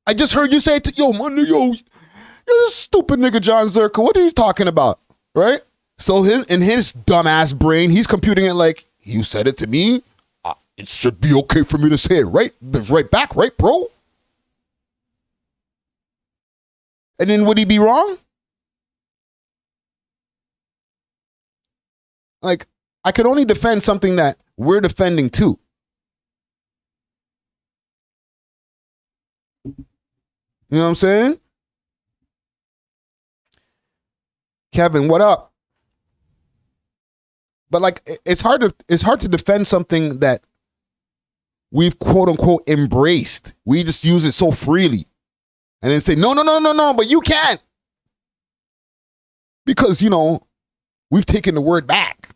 I just heard you say it to... Yo, my nigga, yo, this stupid nigga Jon Zherka. What are you talking about? Right? So in his dumbass brain, he's computing it like, you said it to me. It should be okay for me to say it right back, right, bro? And then would he be wrong? Like, I could only defend something that we're defending too. You know what I'm saying? Kevin, what up? But like, it's hard to defend something that we've quote unquote embraced. We just use it so freely. And then say, no, but you can't. Because, you know, we've taken the word back.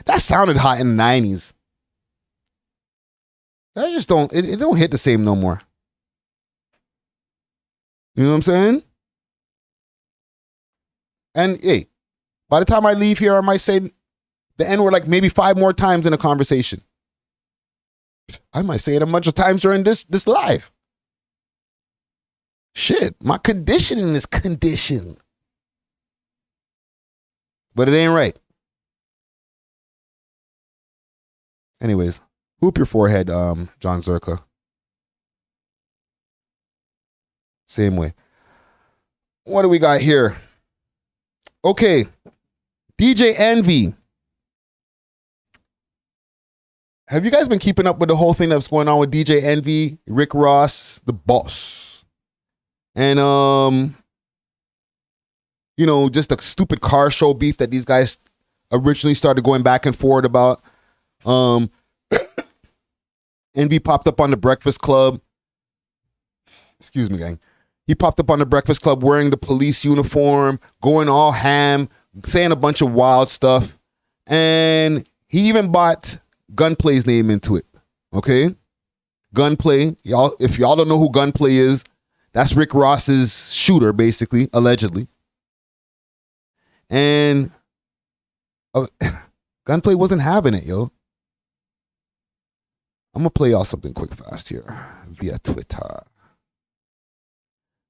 That sounded hot in the 90s. I just don't, it don't hit the same no more. You know what I'm saying? And hey, by the time I leave here, I might say the N-word like maybe 5 more times in a conversation. I might say it a bunch of times during this live. Shit, my conditioning is conditioned. But it ain't right. Anyways, whoop your forehead, Jon Zherka. Same way. What do we got here? Okay. DJ Envy. Have you guys been keeping up with the whole thing that's going on with DJ Envy, Rick Ross, the boss? And, you know, just the stupid car show beef that these guys originally started going back and forth about. Envy popped up on the Breakfast Club. Excuse me, gang. He popped up on the Breakfast Club wearing the police uniform, going all ham, saying a bunch of wild stuff. And he even bought GunPlay's name into it. Okay? GunPlay. Y'all, if y'all don't know who GunPlay is, that's Rick Ross's shooter, basically, allegedly. And GunPlay wasn't having it, yo. I'm gonna play y'all something quick fast here via Twitter.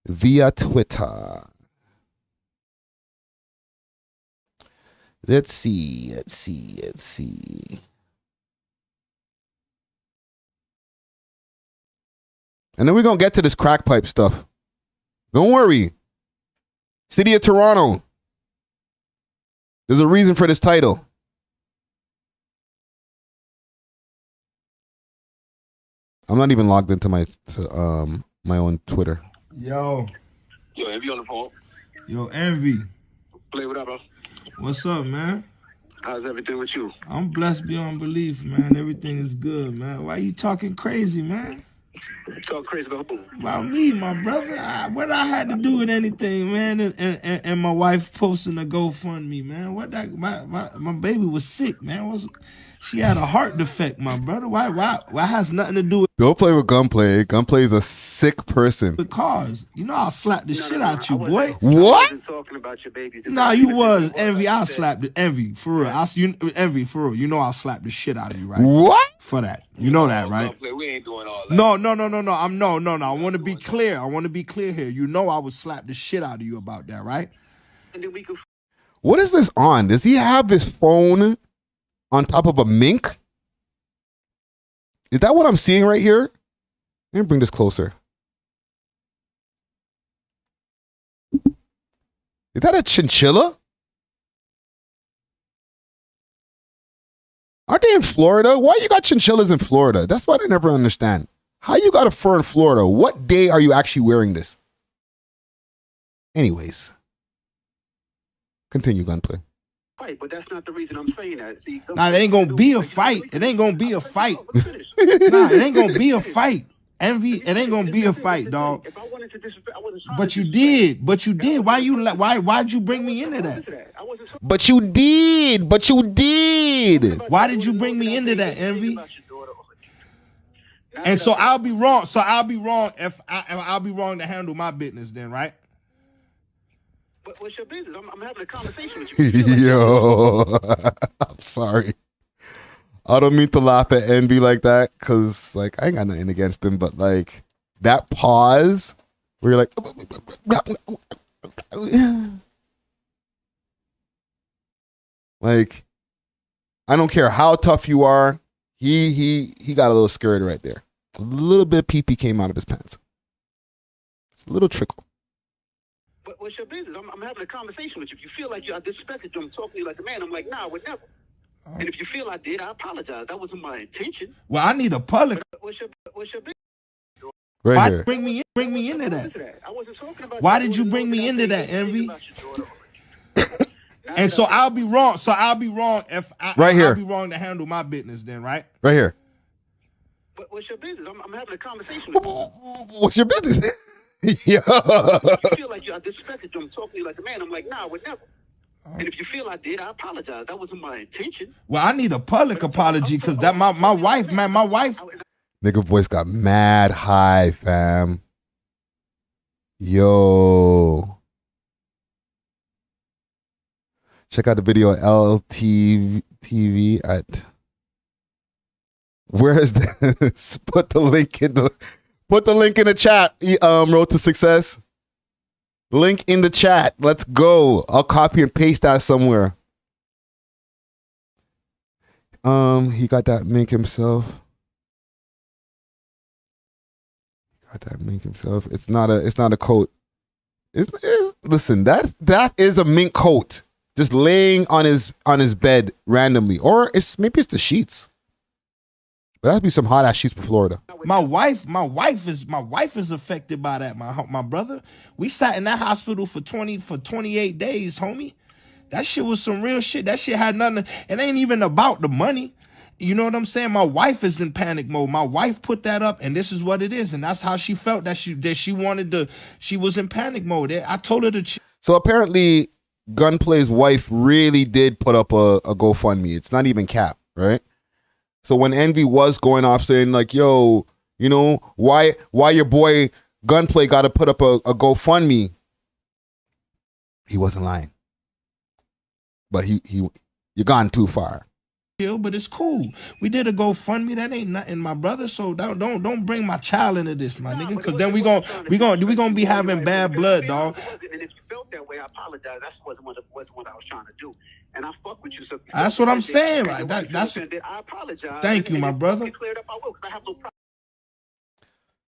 Via Twitter. Let's see. And then we're gonna get to this crack pipe stuff. Don't worry. City of Toronto. There's a reason for this title. I'm not even logged into my own Twitter. Yo, Envy on the phone. Yo, Envy. Play what up, bro? What's up, man? How's everything with you? I'm blessed beyond belief, man. Everything is good, man. Why you talking crazy, man? Talk crazy about who? About me, my brother. What I had to do with anything, man, and my wife posting a GoFundMe, man. What that my baby was sick, man. She had a heart defect, my brother. Why has nothing to do with Don't play with GunPlay. GunPlay is a sick person. cars. You know I'll slap the shit out you, boy. What? I wasn't talking about your baby. Nah, you was Envy. I'll slap the Envy for real. Envy for real. You know I'll slap the shit out of you, right? What? For that, you know that, right? We ain't doing all that. No. No. I want to be clear. I want to be clear here. You know I would slap the shit out of you about that, right? And then we could. What is this on? Does he have his phone on top of a mink? Is that what I'm seeing right here? Let me bring this closer. Is that a chinchilla? Aren't they in Florida? Why you got chinchillas in Florida? That's what I never understand. How you got a fur in Florida? What day are you actually wearing this? Anyways. Continue, GunPlay. Fight, but that's not the reason I'm saying that. See, Nah, it ain't gonna be a fight. It ain't gonna be a fight. Nah, it ain't gonna be a fight. Envy, it ain't gonna be a fight, dog. If I wanted to disrespect, I wasn't trying. But you did. Why'd you bring me into that? But you did. Why did you bring me into that, Envy? And so I'll be wrong. If I'll be wrong to handle my business then, right? But what's your business? I'm having a conversation with you. Yo, I'm sorry. I don't mean to laugh at Envy like that because, like, I ain't got nothing against him, but, like, that pause where you're like, like, I don't care how tough you are. He got a little scared right there. A little bit of pee-pee came out of his pants. It's a little trickle. But what's your business? I'm having a conversation with you. If you feel like I disrespected you, I'm talking to you like a man. I'm like, nah, I would never. And if you feel I did, I apologize. That wasn't my intention. Well, I need a public. What's your business? Right Why here. bring me into that? I wasn't talking about. Why did you bring me into that, Envy? And so I'll be wrong. If I'll be wrong to handle my business then, right? Right here. But what's your business? I'm having a conversation with you. What's your business? Yeah. If you feel like I disrespected you, I'm talking to you like a man. I'm like, nah, I would never. And if you feel I did, I apologize. That wasn't my intention. Well, I need a public apology because that my wife. Nigga voice got mad high, fam. Yo. Check out the video at LTV at. Where is this? Put the link in the chat. Road to Success. Link in the chat. Let's go. I'll copy and paste that somewhere. He got that mink himself. It's not a coat. Listen, that is a mink coat. Just laying on his bed randomly. Or maybe it's the sheets. But that would be some hot ass sheets for Florida. My wife is affected by that, my brother. We sat in that hospital for 28 days, homie. That shit was some real shit. That shit had nothing. It ain't even about the money. You know what I'm saying? My wife is in panic mode. My wife put that up, and this is what it is. And that's how she felt that she was in panic mode. I told her to. So apparently, GunPlay's wife really did put up a GoFundMe. It's not even cap, right? So when Envy was going off saying like, yo, you know, why your boy GunPlay got to put up a GoFundMe, he wasn't lying. But you gone too far. but it's cool. We did a GoFundMe. That ain't nothing, my brother. So don't bring my child into this, my nigga. Because then we gonna be having bad blood, dog. And if you felt that way, I apologize. That wasn't what I was trying to do. And I fuck with you. So that's what I'm saying. Right? That's. I apologize. Thank you, my brother. Cleared up, I will, because I have no problem.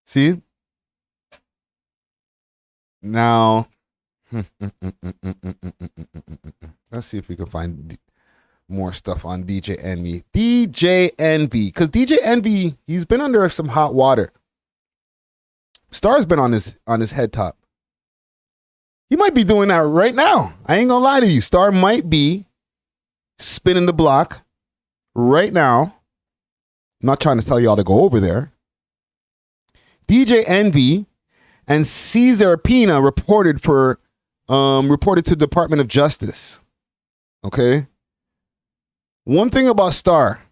See? Now, let's see if we can find more stuff on DJ Envy. DJ Envy. Because DJ Envy, he's been under some hot water. Star's been on his head top. He might be doing that right now. I ain't gonna lie to you. Star might be spinning the block right now. I'm not trying to tell y'all to go over there. DJ Envy and Cesar Pina reported to the Department of Justice. Okay? One thing about Star,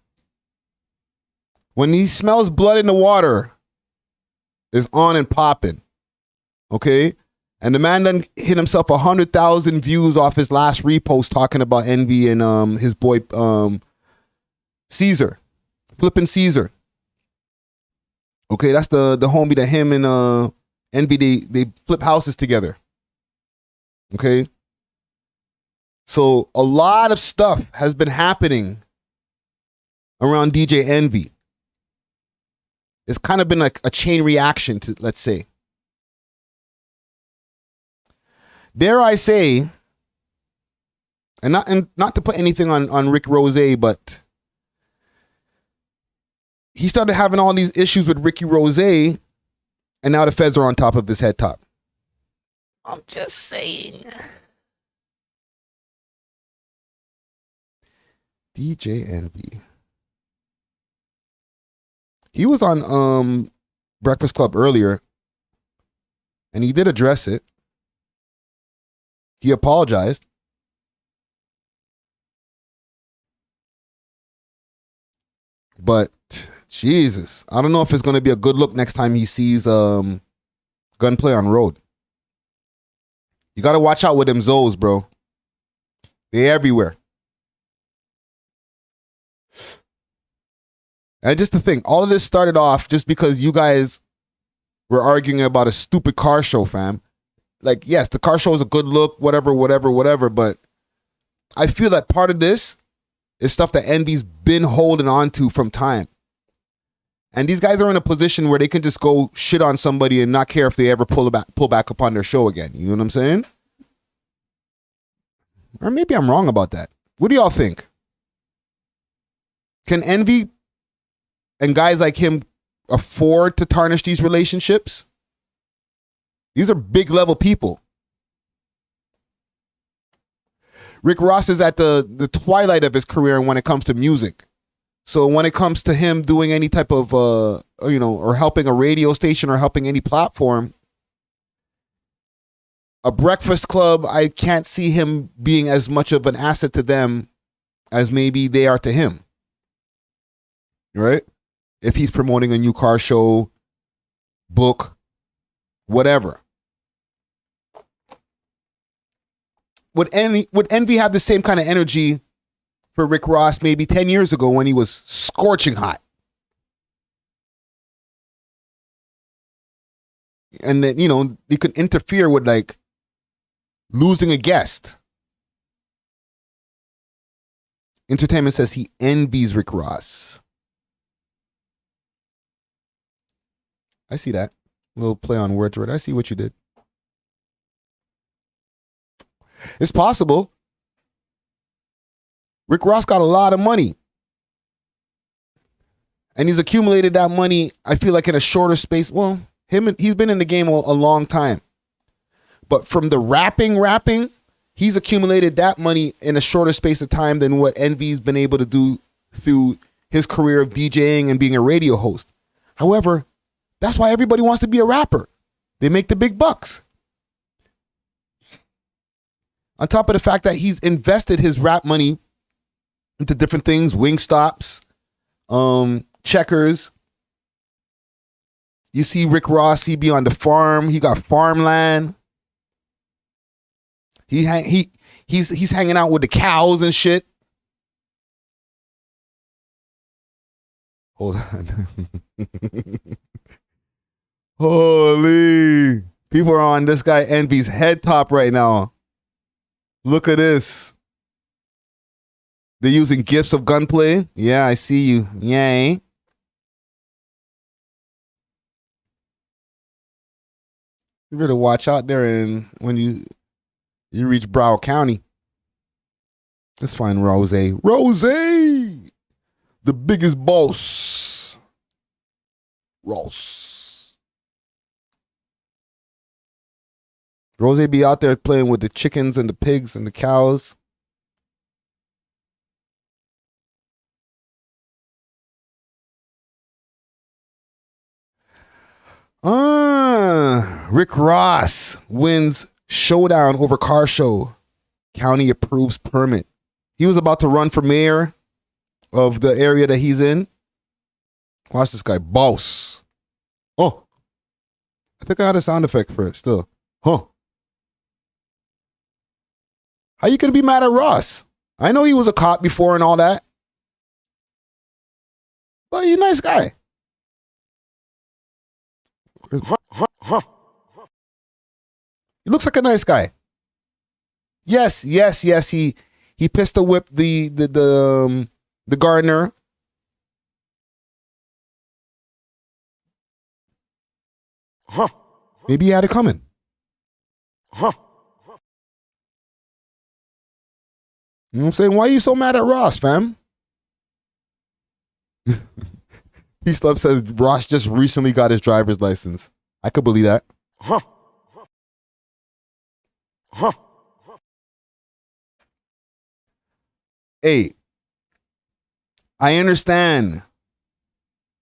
when he smells blood in the water, is on and popping. Okay? And the man done hit himself 100,000 views off his last repost talking about Envy and his boy Caesar. Flipping Caesar. Okay, that's the homie that him and Envy, they flip houses together. Okay? So a lot of stuff has been happening around DJ Envy. It's kind of been like a chain reaction to, let's say. Dare I say, and not to put anything on Rick Rose, but he started having all these issues with Ricky Rose, and now the feds are on top of his head top. I'm just saying. DJ Envy. He was on Breakfast Club earlier, and he did address it. He apologized. But Jesus, I don't know if it's going to be a good look next time he sees Gunplay on road. You got to watch out with them Zoes, bro. They everywhere. And just to think, all of this started off just because you guys were arguing about a stupid car show, fam. Like, yes, the car show is a good look, whatever, but I feel that part of this is stuff that Envy's been holding on to from time. And these guys are in a position where they can just go shit on somebody and not care if they ever pull back upon their show again. You know what I'm saying? Or maybe I'm wrong about that. What do y'all think? Can Envy and guys like him afford to tarnish these relationships? These are big level people. Rick Ross is at the twilight of his career when it comes to music. So when it comes to him doing any type of, or helping a radio station or helping any platform, a Breakfast Club, I can't see him being as much of an asset to them as maybe they are to him. Right? If he's promoting a new car show, book, whatever. Would Envy have the same kind of energy for Rick Ross maybe 10 years ago when he was scorching hot? And then, he could interfere with like losing a guest. Entertainment says he envies Rick Ross. I see that. A little play on words, right? I see what you did. It's possible. Rick Ross got a lot of money. And he's accumulated that money, I feel like, in a shorter space. Well, he's been in the game a long time. But from the rapping, he's accumulated that money in a shorter space of time than what Envy's been able to do through his career of DJing and being a radio host. However, that's why everybody wants to be a rapper. They make the big bucks. On top of the fact that he's invested his rap money into different things, Wingstops, Checkers. You see Rick Ross, he be on the farm. He got farmland. He's hanging out with the cows and shit. Hold on. Holy. People are on this guy Envy's head top right now. Look at this. They're using GIFs of GunPlay. Yeah, I see you. Yay. You better watch out there, and when you reach Broward County. Let's find Rose. Rose! The biggest boss. Ross. Rose be out there playing with the chickens and the pigs and the cows. Rick Ross wins showdown over car show. County approves permit. He was about to run for mayor of the area that he's in. Watch this guy, boss. Oh, I think I had a sound effect for it still. Huh. How you gonna be mad at Ross? I know he was a cop before and all that. But he's a nice guy. He looks like a nice guy. Yes. He pistol whipped the gardener. Maybe he had it coming. You know what I'm saying? Why are you so mad at Ross, fam? Peace Love says Ross just recently got his driver's license. I could believe that. Hey, I understand.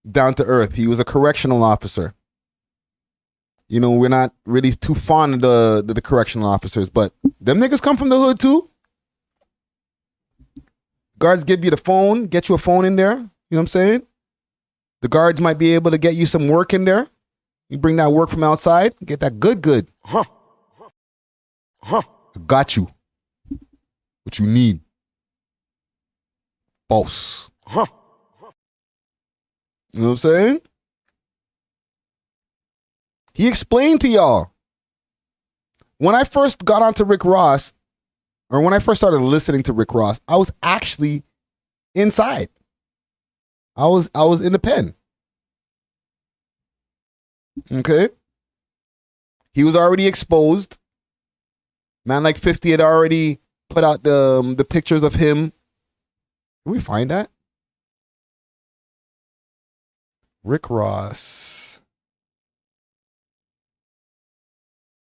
Down to earth. He was a correctional officer. You know, we're not really too fond of the correctional officers, but them niggas come from the hood too. Guards give you the phone, get you a phone in there. You know what I'm saying? The guards might be able to get you some work in there. You bring that work from outside, get that good. I got you. What you need. Boss. You know what I'm saying? He explained to y'all. When I first got onto Rick Ross, or when I first started listening to Rick Ross, I was actually inside. I was in the pen. Okay? He was already exposed. Man like 50 had already put out the pictures of him. Can we find that? Rick Ross.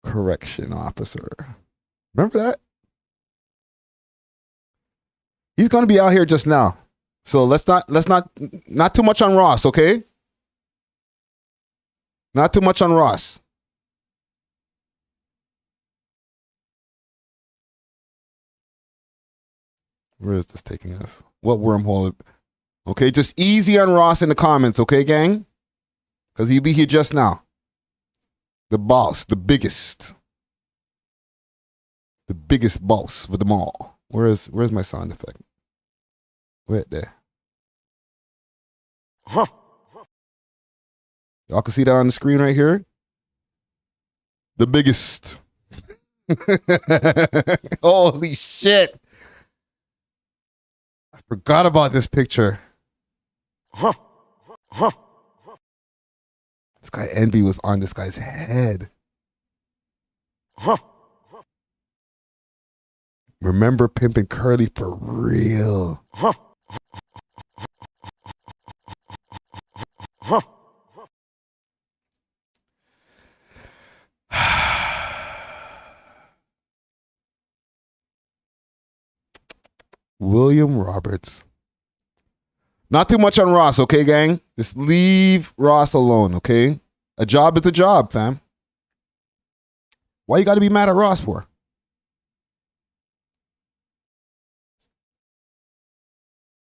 Correction officer. Remember that? He's gonna be out here just now. So let's not too much on Ross, okay? Not too much on Ross. Where is this taking us? What wormhole? Okay, just easy on Ross in the comments, okay, gang? Because he'll be here just now. The boss, the biggest boss for them all. Where's my sound effect? Right there. Y'all can see that on the screen right here. The biggest. Holy shit. I forgot about this picture. This guy Envy was on this guy's head. Remember pimping Curly for real. William Roberts. Not too much on Ross, okay, gang? Just leave Ross alone, okay? A job is a job, fam. Why you got to be mad at Ross for?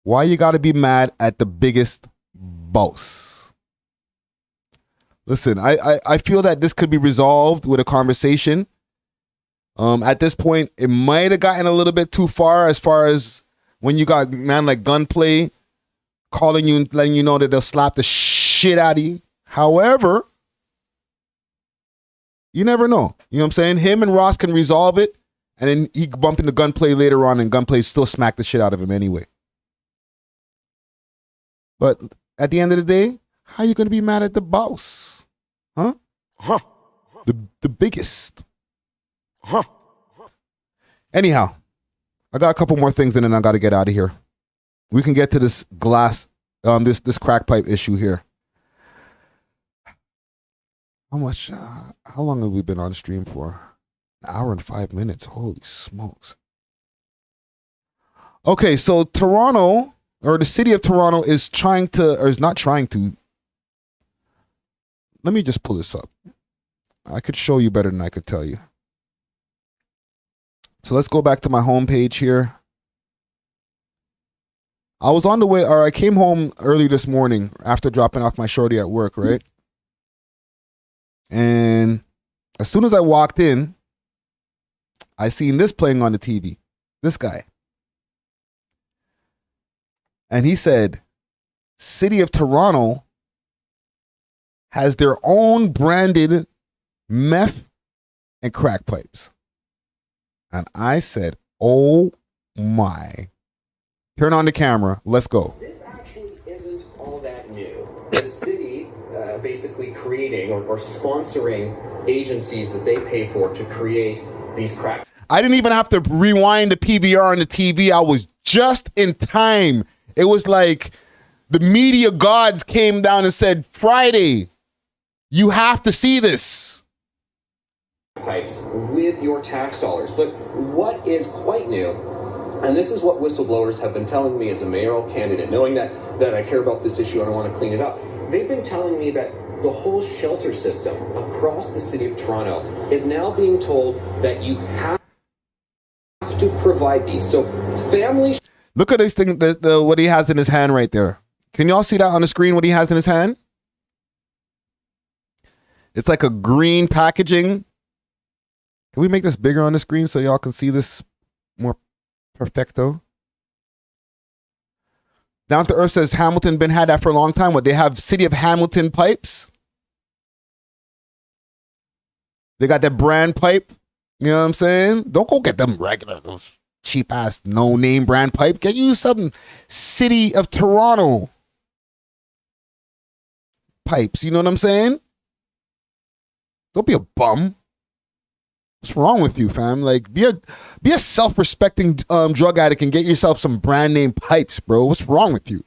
Why you got to be mad at the biggest boss? Listen, I feel that this could be resolved with a conversation. At this point, it might have gotten a little bit too far as when you got man like GunPlay calling you and letting you know that they'll slap the shit out of you. However, you never know. You know what I'm saying? Him and Ross can resolve it, and then he can bump into GunPlay later on, and GunPlay still smack the shit out of him anyway. But at the end of the day, how you going to be mad at the boss? Huh? The biggest. Anyhow, I got a couple more things and then I got to get out of here. We can get to this glass, this crack pipe issue here. How long have we been on stream for? An hour and 5 minutes. Holy smokes. Okay, so Toronto, or the city of Toronto is not trying to. Let me just pull this up. I could show you better than I could tell you. So let's go back to my homepage here. I was on the way, or I came home early this morning after dropping off my shorty at work, right? And as soon as I walked in, I seen this playing on the TV. This guy. And he said, City of Toronto has their own branded meth and crack pipes. And I said, oh my. Turn on the camera. Let's go. This actually isn't all that new. The city basically creating or sponsoring agencies that they pay for to create these crack. I didn't even have to rewind the PVR on the TV. I was just in time. It was like the media gods came down and said, Friday, you have to see this. Pipes with your tax dollars. But what is quite new, and this is what whistleblowers have been telling me as a mayoral candidate, knowing that I care about this issue and I want to clean it up. They've been telling me that the whole shelter system across the city of Toronto is now being told that you have to provide these. So families... Look at this thing, what he has in his hand right there. Can y'all see that on the screen, what he has in his hand? It's like a green packaging. Can we make this bigger on the screen so y'all can see this more perfecto? Down to Earth says Hamilton been had that for a long time. What, they have City of Hamilton pipes? They got that brand pipe. You know what I'm saying? Don't go get them regular, those cheap ass no name brand pipe. Get you some City of Toronto pipes. You know what I'm saying? Don't be a bum. What's wrong with you, fam? Like, be a self-respecting drug addict and get yourself some brand name pipes, bro. What's wrong with you?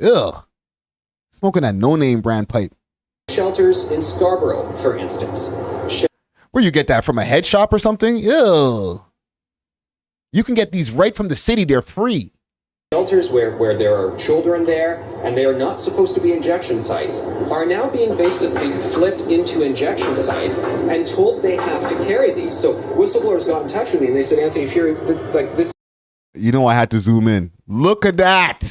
Ugh. Smoking that no name brand pipe. Shelters in Scarborough, for instance. Where you get that from, a head shop or something? Ew. You can get these right from the city. They're free. Shelters where there are children there and they are not supposed to be injection sites are now being basically flipped into injection sites and told they have to carry these. So whistleblowers got in touch with me and they said, Anthony Fury, like this. You know, I had to zoom in. Look at that.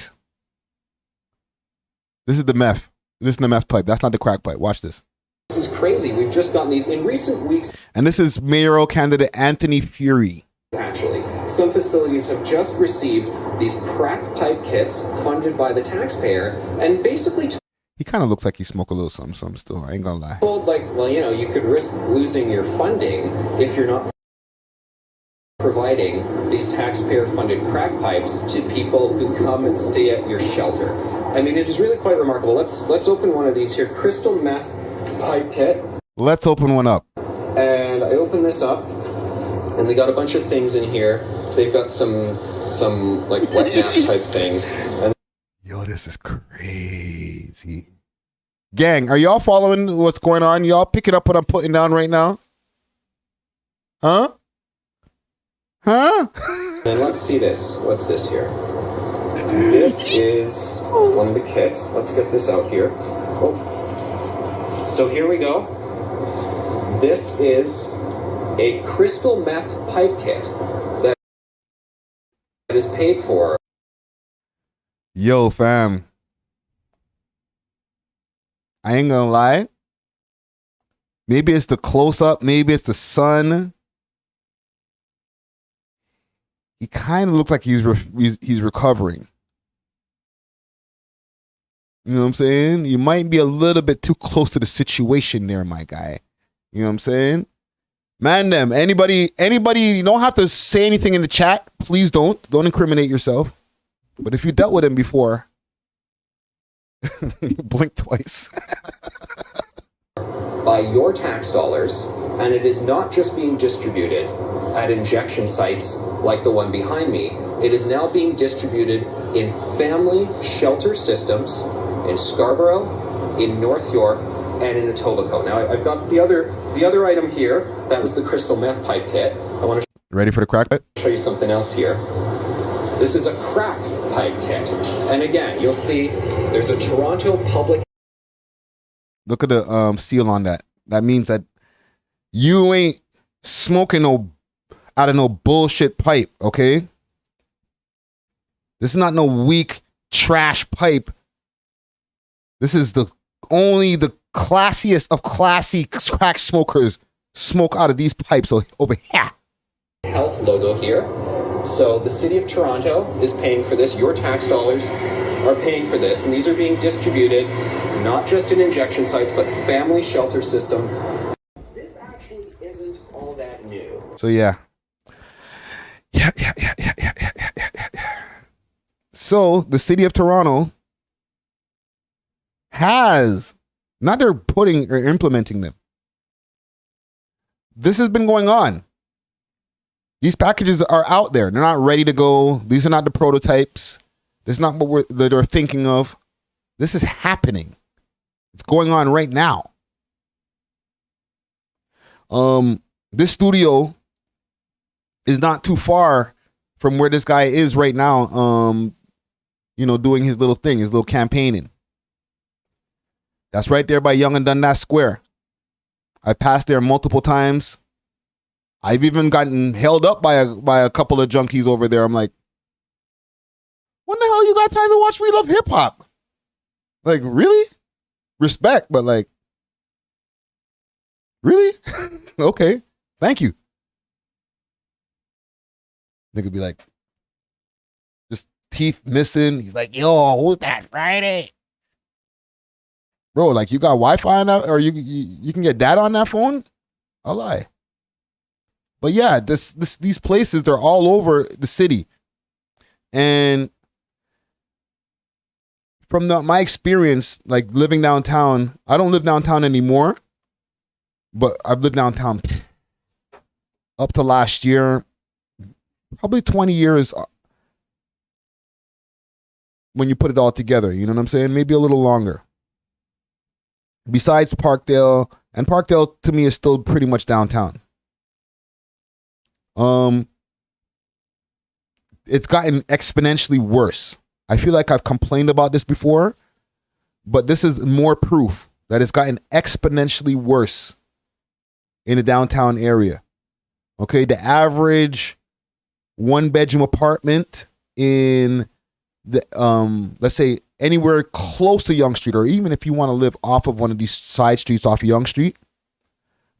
This is the meth. This is the meth pipe. That's not the crack pipe. Watch this. This is crazy. We've just gotten these in recent weeks. And this is mayoral candidate Anthony Fury. Actually, some facilities have just received these crack pipe kits funded by the taxpayer and basically he kind of looks like he smoked a little something still. I ain't gonna lie. Told, like, well, you know, you could risk losing your funding if you're not providing these taxpayer-funded crack pipes to people who come and stay at your shelter. I mean, it is really quite remarkable. Let's open one of these here. Crystal meth pipe kit. Let's open one up. And I open this up, and they got a bunch of things in here. They've got some like wet nap type things. And yo, this is crazy. Gang, are y'all following what's going on? Y'all picking up what I'm putting down right now? Huh? And let's see this. What's this here? This is one of the kits. Let's get this out here. Oh. So here we go. This is a crystal meth pipe kit that is paid for. Yo, fam. I ain't gonna lie. Maybe it's the close-up. Maybe it's the sun. He kind of looks like he's recovering. You know what I'm saying? You might be a little bit too close to the situation there, my guy. You know what I'm saying? Man, them. Anybody, you don't have to say anything in the chat. Please don't. Don't incriminate yourself. But if you dealt with him before, blink twice. By your tax dollars, and it is not just being distributed at injection sites like the one behind me. It is now being distributed in family shelter systems in Scarborough, in North York, and in Etobicoke. Now, I've got the other item here. That was the crystal meth pipe kit. I want to ready for the crack pipe? Show you something else here. This is a crack pipe kit. And again, you'll see there's a Toronto public... Look at the seal on that. That means that you ain't smoking out of no bullshit pipe, okay? This is not no weak trash pipe. This is only the classiest of classy crack smokers smoke out of these pipes over here. Health logo here. So the city of Toronto is paying for this. Your tax dollars are paying for this. And these are being distributed not just in injection sites, but family shelter system. This actually isn't all that new. So yeah. So the city of Toronto has, not they're putting or implementing them. This has been going on. These packages are out there. They're not ready to go. These are not the prototypes. This is not what they're thinking of. This is happening. It's going on right now. This studio is not too far from where this guy is right now. Doing his little thing, his little campaigning. That's right there by Yonge and Dundas Square. I passed there multiple times. I've even gotten held up by a couple of junkies over there. I'm like, when the hell you got time to watch We Love Hip Hop? Like, really? Respect, but like, really? Okay, thank you. Nigga be like, just teeth missing. He's like, yo, who's that Friday? Bro, like, you got Wi-Fi on that, or you can get data on that phone? I'll lie. But yeah, these places, they're all over the city. And from my experience, like living downtown, I don't live downtown anymore, but I've lived downtown up to last year, probably 20 years when you put it all together. You know what I'm saying? Maybe a little longer. Besides Parkdale, and Parkdale to me is still pretty much downtown. It's gotten exponentially worse. I feel like I've complained about this before, but this is more proof that it's gotten exponentially worse in the downtown area. Okay, the average one-bedroom apartment in the let's say anywhere close to Yonge Street, or even if you want to live off of one of these side streets off of Yonge Street,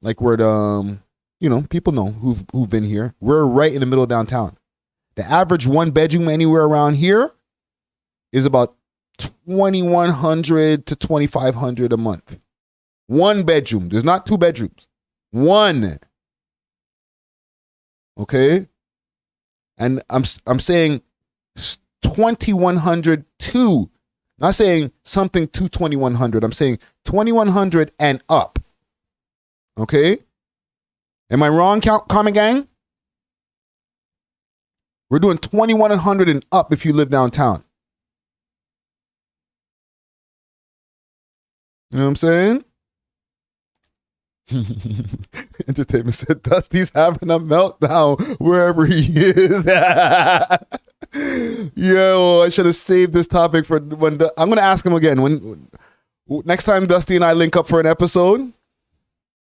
like where the people know who've been here. We're right in the middle of downtown. The average one bedroom anywhere around here is about $2,100 to $2,500 a month. One bedroom. There's not two bedrooms. One. Okay? And I'm saying 2,100 to, not saying something to 2,100. I'm saying 2,100 and up. Okay? Am I wrong, Common Gang? We're doing 2,100 and up if you live downtown. You know what I'm saying? Entertainment said Dusty's having a meltdown wherever he is. Yo, I should have saved this topic for when I'm going to ask him again. When next time Dusty and I link up for an episode,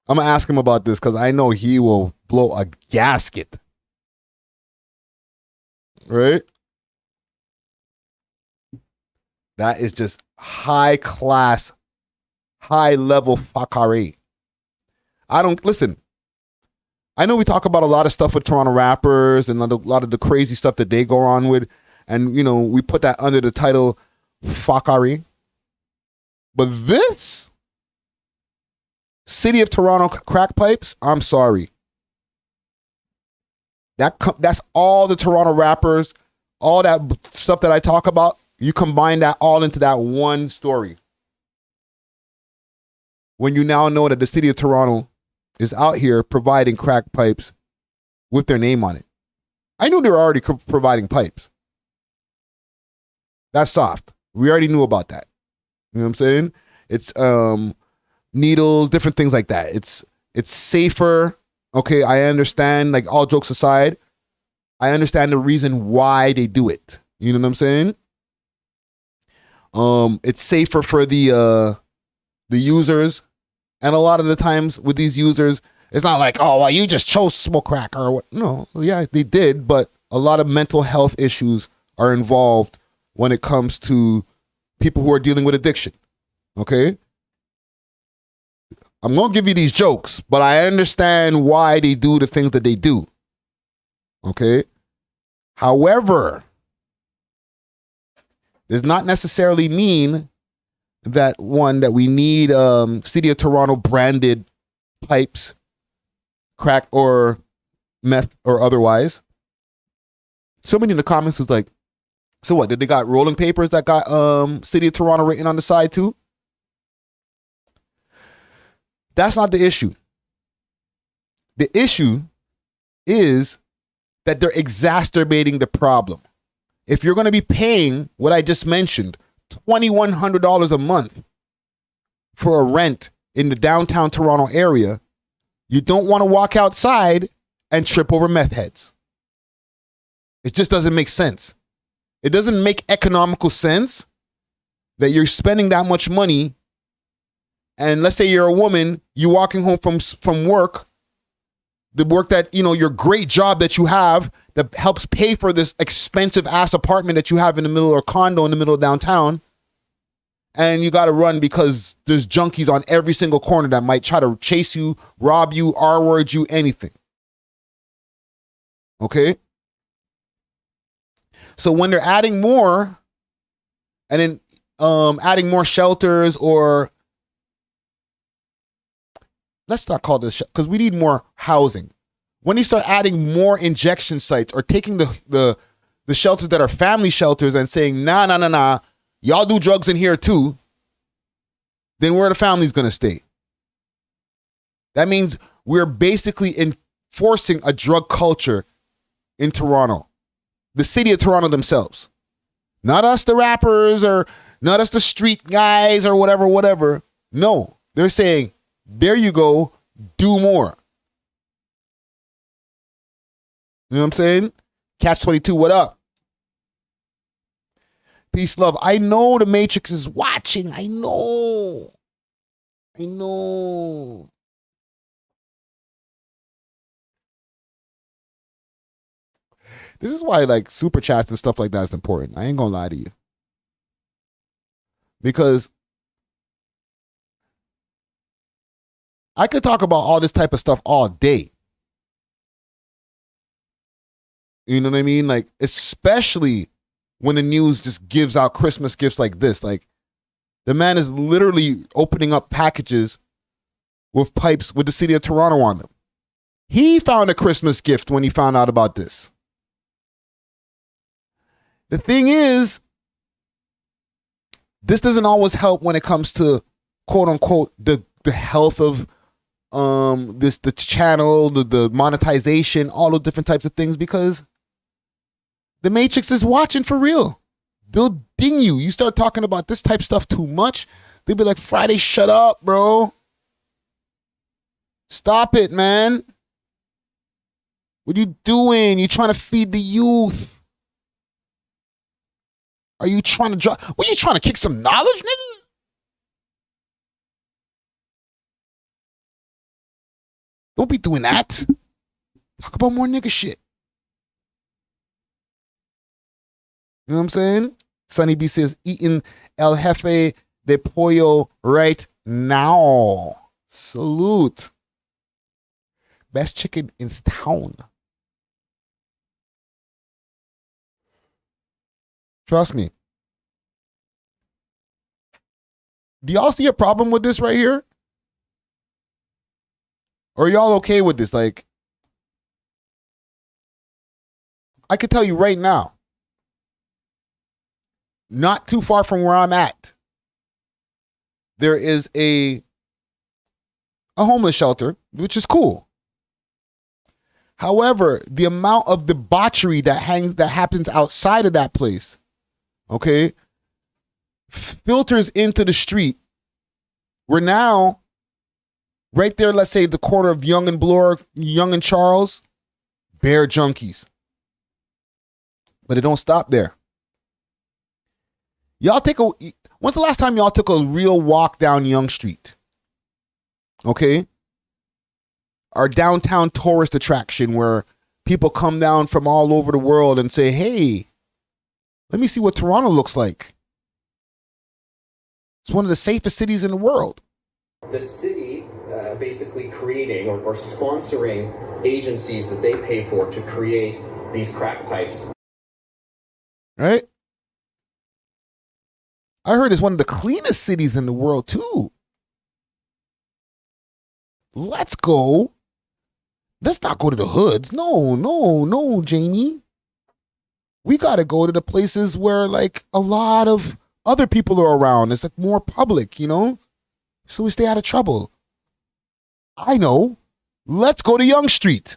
I'm going to ask him about this because I know he will blow a gasket. Right? That is just high class, high level fuckery. Listen, I know we talk about a lot of stuff with Toronto rappers and a lot of the crazy stuff that they go on with. And, we put that under the title fuckery. But this City of Toronto crack pipes, I'm sorry. That's all the Toronto rappers, all that stuff that I talk about. You combine that all into that one story. When you now know that the City of Toronto is out here providing crack pipes with their name on it. I knew they were already providing pipes. That's soft. We already knew about that. You know what I'm saying? It's needles, different things like that. It's safer. Okay, I understand, like all jokes aside, I understand the reason why they do it. You know what I'm saying? It's safer for the users. And a lot of the times with these users, it's not like, oh, well, you just chose to smoke crack or what. No, yeah, they did, but a lot of mental health issues are involved when it comes to people who are dealing with addiction. Okay? I'm going to give you these jokes, but I understand why they do the things that they do. Okay? However, does not necessarily mean that we need City of Toronto branded pipes, crack or meth or otherwise. Somebody in the comments was like, so what, did they got rolling papers that got City of Toronto written on the side too? That's not the issue. The issue is that they're exacerbating the problem. If you're going to be paying what I just mentioned, $2,100 a month for a rent in the downtown Toronto area, you don't want to walk outside and trip over meth heads. It just doesn't make sense. It doesn't make economical sense that you're spending that much money. And let's say you're a woman, you're walking home from work, the work that, you know, your great job that you have that helps pay for this expensive ass apartment that you have in the middle, or condo in the middle of downtown. And you got to run because there's junkies on every single corner that might try to chase you, rob you, R-word you, anything. Okay? So when they're adding more, and then adding more shelters, or let's not call this, because we need more housing. When you start adding more injection sites, or taking the shelters that are family shelters and saying, nah, y'all do drugs in here too, then where are the families going to stay? That means we're basically enforcing a drug culture in Toronto. The City of Toronto themselves. Not us, the rappers, or not us, the street guys, or whatever. No, they're saying, there you go, do more. You know what I'm saying? Catch 22, what up? Peace, love. I know the Matrix is watching. I know. This is why, like, super chats and stuff like that is important. I ain't gonna lie to you. Because I could talk about all this type of stuff all day. You know what I mean? Like, especially when the news just gives out Christmas gifts like this. Like, the man is literally opening up packages with pipes with the City of Toronto on them. He found a Christmas gift when he found out about this. The thing is, this doesn't always help when it comes to, quote unquote, the health of the channel, the monetization, all the different types of things, because the Matrix is watching for real. They'll ding you. You start talking about this type of stuff too much, they'll be like, Friday, shut up, bro. Stop it, man. What are you doing? You trying to feed the youth? Are you trying to what, you trying to kick some knowledge, nigga? Don't be doing that. Talk about more nigga shit. You know what I'm saying? Sonny B says, eating El Jefe de Pollo right now. Salute. Best chicken in town. Trust me. Do y'all see a problem with this right here? Or are y'all okay with this? Like, I can tell you right now, not too far from where I'm at, there is a homeless shelter, which is cool. However, the amount of debauchery that happens outside of that place, okay, filters into the street. We're now right there, let's say the corner of Young and Bloor, Young and Charles, bare junkies. But it don't stop there. When's the last time y'all took a real walk down Young Street? Okay? Our downtown tourist attraction where people come down from all over the world and say, hey, let me see what Toronto looks like. It's one of the safest cities in the world. The city basically creating or sponsoring agencies that they pay for to create these crack pipes. Right? I heard it's one of the cleanest cities in the world, too. Let's go. Let's not go to the hoods. No, Jamie. We got to go to the places where, like, a lot of other people are around. It's, like, more public, you know? So we stay out of trouble. I know. Let's go to Yonge Street.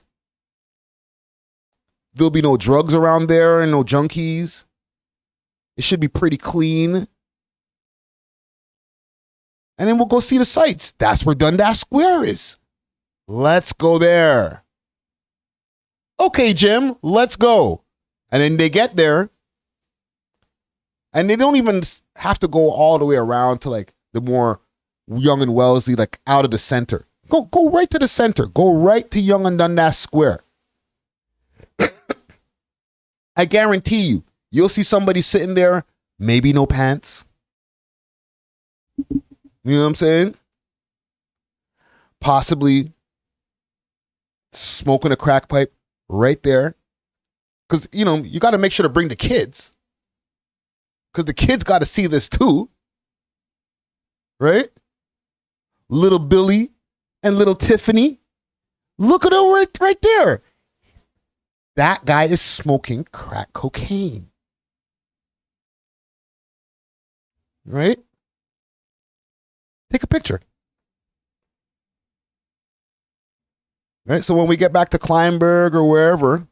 There'll be no drugs around there and no junkies. It should be pretty clean. And then we'll go see the sights. That's where Dundas Square is. Let's go there. Okay, Jim, let's go. And then they get there. And they don't even have to go all the way around to like the more Young and Wellesley, like out of the center. Go right to the center. Go right to Young and Dundas Square. I guarantee you'll see somebody sitting there, maybe no pants. You know what I'm saying? Possibly smoking a crack pipe right there. Because, you know, you got to make sure to bring the kids. Because the kids got to see this too. Right? Little Billy and little Tiffany. Look at her right there. That guy is smoking crack cocaine. Right? Take a picture. Right? So when we get back to Kleinberg or wherever,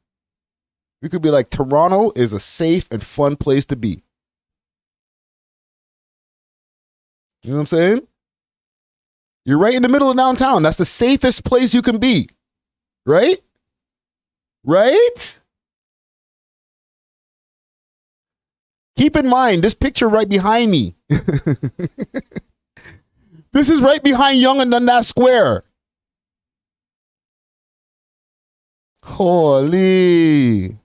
we could be like, Toronto is a safe and fun place to be. You know what I'm saying? You're right in the middle of downtown. That's the safest place you can be. Right? Right? Keep in mind, this picture right behind me. This is right behind Yonge and Dundas Square. Holy.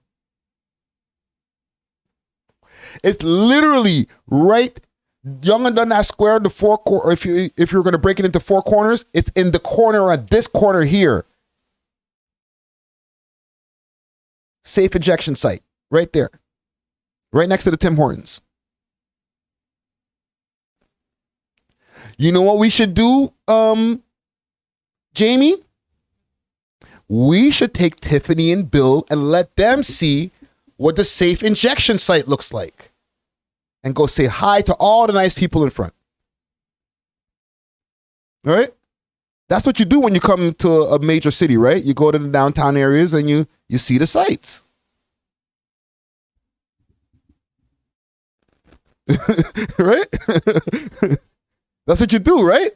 It's literally right Yonge and Dundas Square, the four corner. If you're going to break it into four corners, it's in the corner at this corner here. Safe injection site, right there. Right next to the Tim Hortons. You know what we should do, Jamie? We should take Tiffany and Bill and let them see what the safe injection site looks like. And go say hi to all the nice people in front. All right? That's what you do when you come to a major city, right? You go to the downtown areas and you see the sights. Right? That's what you do, right?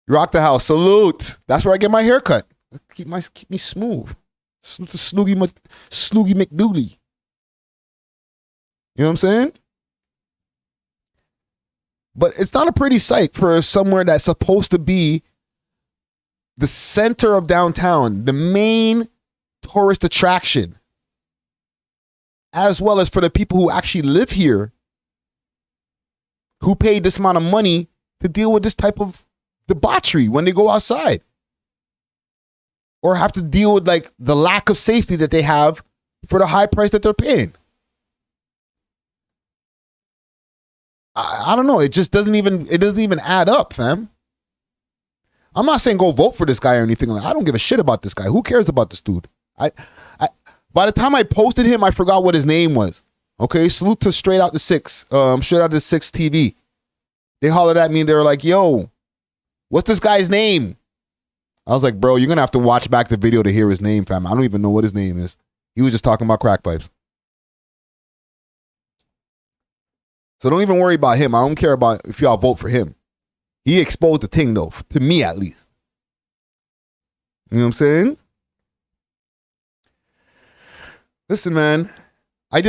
Rock the house. Salute. That's where I get my hair cut. Keep me smooth. Snoogie McDooley. You know what I'm saying? But it's not a pretty sight for somewhere that's supposed to be the center of downtown, the main tourist attraction, as well as for the people who actually live here, who paid this amount of money to deal with this type of debauchery when they go outside, or have to deal with like the lack of safety that they have for the high price that they're paying. I don't know. It just doesn't even add up, fam. I'm not saying go vote for this guy or anything like that. I don't give a shit about this guy. Who cares about this dude? By the time I posted him, I forgot what his name was. Okay, salute to Straight Out the Six TV. They hollered at me and they were like, yo, what's this guy's name? I was like, bro, you're going to have to watch back the video to hear his name, fam. I don't even know what his name is. He was just talking about crack pipes. So don't even worry about him. I don't care about if y'all vote for him. He exposed the thing, though, to me at least. You know what I'm saying? Listen, man, I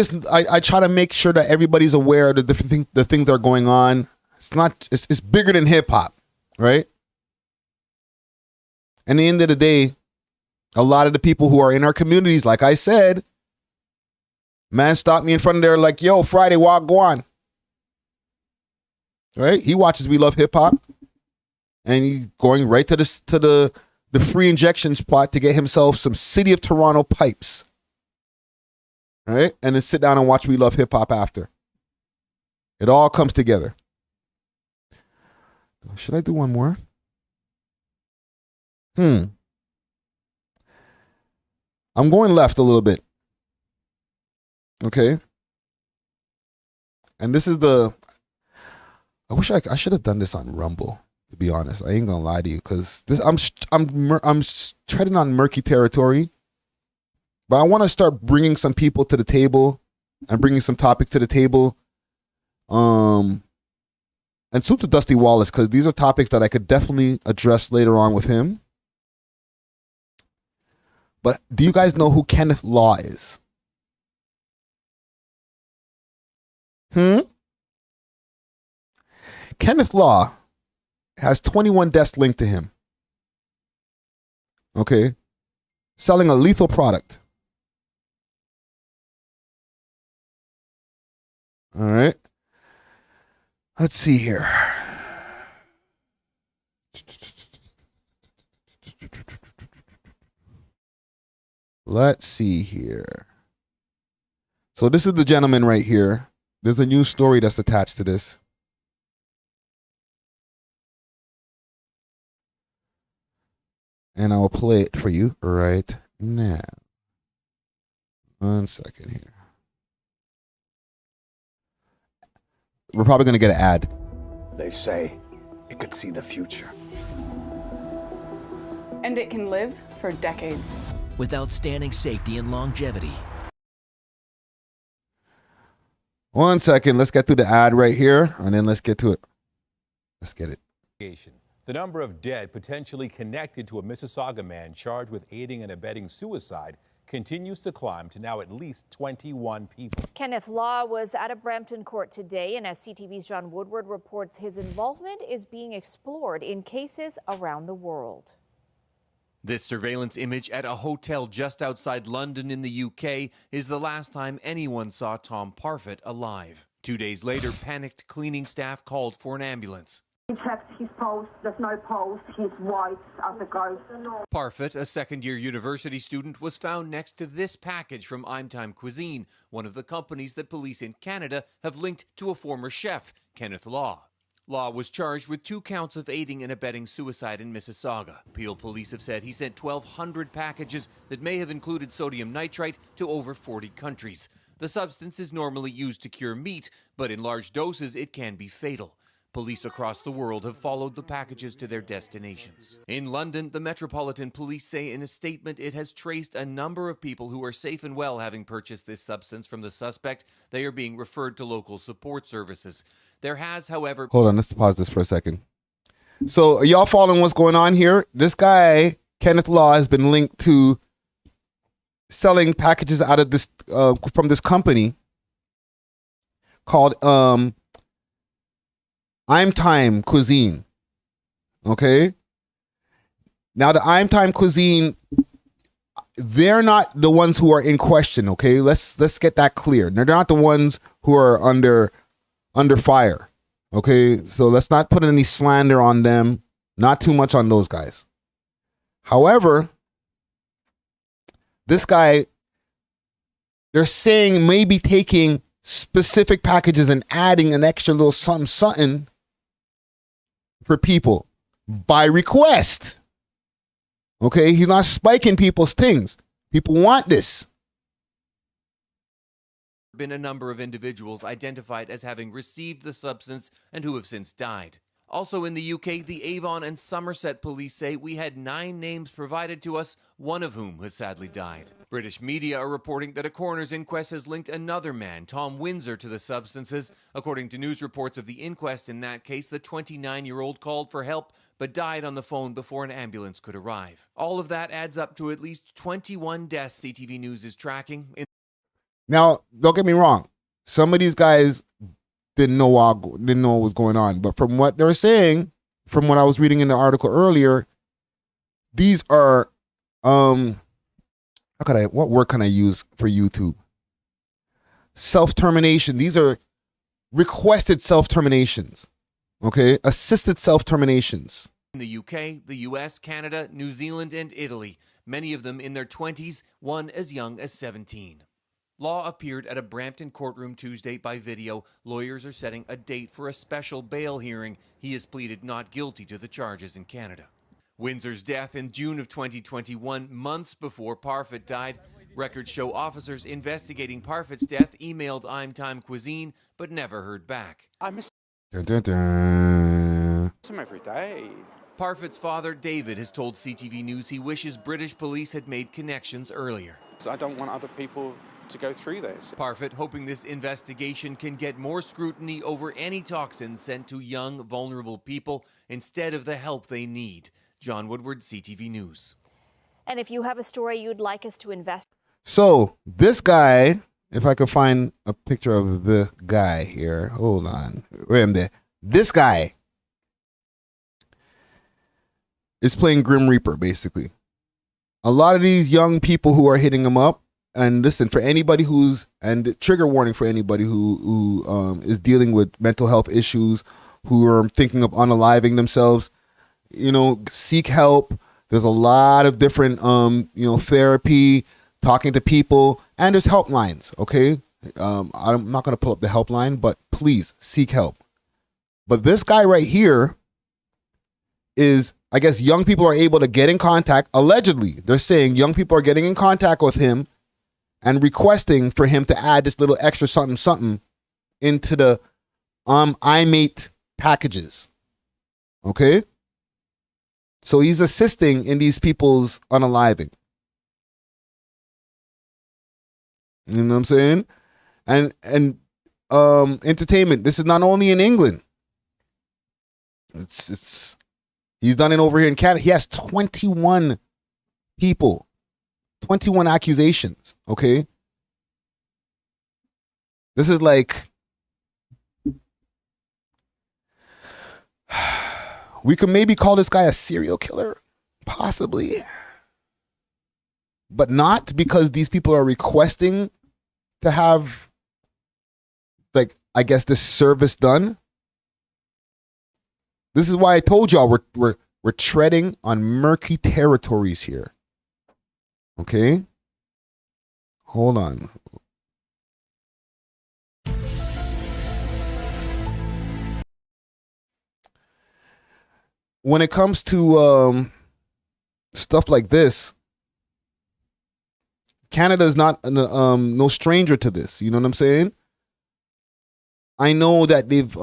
try to make sure that everybody's aware of the different the things that are going on. It's bigger than hip hop, right? And at the end of the day, a lot of the people who are in our communities, like I said, man stopped me in front of there like, yo, Friday, walk, go on. Right? He watches We Love Hip Hop, and he's going right to the free injection spot to get himself some City of Toronto pipes. Right? And then sit down and watch We Love Hip Hop after. It all comes together. Should I do one more? I'm going left a little bit. Okay? And this is I wish I should have done this on Rumble, to be honest. I ain't gonna lie to you, because I'm treading on murky territory. But I want to start bringing some people to the table and bringing some topics to the table. And salute to Dusty Wallace, because these are topics that I could definitely address later on with him. But do you guys know who Kenneth Law is? Kenneth Law has 21 deaths linked to him. Okay? Selling a lethal product. All right. Let's see here. Let's see here. So this is the gentleman right here. There's a new story that's attached to this. And I'll play it for you right now. 1 second here. We're probably going to get an ad. They say it could see the future. And it can live for decades. With outstanding safety and longevity. 1 second. Let's get through the ad right here, and then let's get to it. Let's get it. The number of dead potentially connected to a Mississauga man charged with aiding and abetting suicide continues to climb to now at least 21 people. Kenneth Law was at a Brampton court today, and as CTV's John Woodward reports, his involvement is being explored in cases around the world. This surveillance image at a hotel just outside London in the UK is the last time anyone saw Tom Parfitt alive. 2 days later, panicked cleaning staff called for an ambulance. He checked his pulse, there's no pulse, he's white as a ghost. Parfitt, a second-year university student, was found next to this package from I'm Time Cuisine, one of the companies that police in Canada have linked to a former chef, Kenneth Law. Law was charged with 2 counts of aiding and abetting suicide in Mississauga. Peel police have said he sent 1,200 packages that may have included sodium nitrite to over 40 countries. The substance is normally used to cure meat, but in large doses it can be fatal. Police across the world have followed the packages to their destinations. In London, the Metropolitan Police say in a statement it has traced a number of people who are safe and well having purchased this substance from the suspect. They are being referred to local support services. There has, however... Hold on, let's pause this for a second. So, are y'all following what's going on here? This guy, Kenneth Law, has been linked to selling packages out of this from this company called I'm Time Cuisine. Okay? Now, the I'm Time Cuisine, they're not the ones who are in question, okay? Let's get that clear. They're not the ones who are under fire. Okay? So let's not put any slander on them. Not too much on those guys. However, this guy they're saying maybe taking specific packages and adding an extra little something for people by request. Okay, he's not spiking people's things. People want this. Been a number of individuals identified as having received the substance and who have since died. Also in the UK, the Avon and Somerset police say we had 9 names provided to us, one of whom has sadly died. British media are reporting that a coroner's inquest has linked another man, Tom Windsor, to the substances. According to news reports of the inquest in that case, the 29-year-old called for help but died on the phone before an ambulance could arrive. All of that adds up to at least 21 deaths CTV News is tracking. Now, don't get me wrong. Some of these guys didn't know what was going on. But from what they're saying, from what I was reading in the article earlier, these are what word can I use for YouTube? Self-termination. These are requested self-terminations. Okay? Assisted self-terminations. In the UK, the US, Canada, New Zealand, and Italy. Many of them in their 20s, one as young as 17. Law appeared at a Brampton courtroom Tuesday by video. Lawyers are setting a date for a special bail hearing. He has pleaded not guilty to the charges in Canada. Windsor's death in June of 2021, months before Parfitt died. Records show officers investigating Parfitt's death emailed I'm Time Cuisine, but never heard back. I miss Dun, dun, dun. him every day. Parfitt's father, David, has told CTV News he wishes British police had made connections earlier. I don't want other people to go through this. Parfitt hoping this investigation can get more scrutiny over any toxins sent to young, vulnerable people instead of the help they need. John Woodward, CTV News. And if you have a story you'd like us to invest. So this guy, if I could find a picture of the guy here. Hold on. Where am I? This guy is playing Grim Reaper, basically. A lot of these young people who are hitting him up, and listen, for anybody and trigger warning for anybody who is dealing with mental health issues, who are thinking of unaliving themselves, seek help. There's a lot of different, therapy, talking to people, and there's helplines, okay? I'm not going to pull up the helpline, but please seek help. But this guy right here is, I guess young people are able to get in contact. Allegedly, they're saying young people are getting in contact with him and requesting for him to add this little extra something into the iMate packages. Okay? So he's assisting in these people's unaliving. You know what I'm saying? And entertainment. This is not only in England. It's he's done it over here in Canada. He has 21 people. 21 accusations, okay? This is like, we could maybe call this guy a serial killer, possibly. But not because these people are requesting to have, like, I guess this service done. This is why I told y'all we're treading on murky territories here. Okay? Hold on. When it comes to stuff like this, Canada is not no stranger to this. You know what I'm saying? I know that they've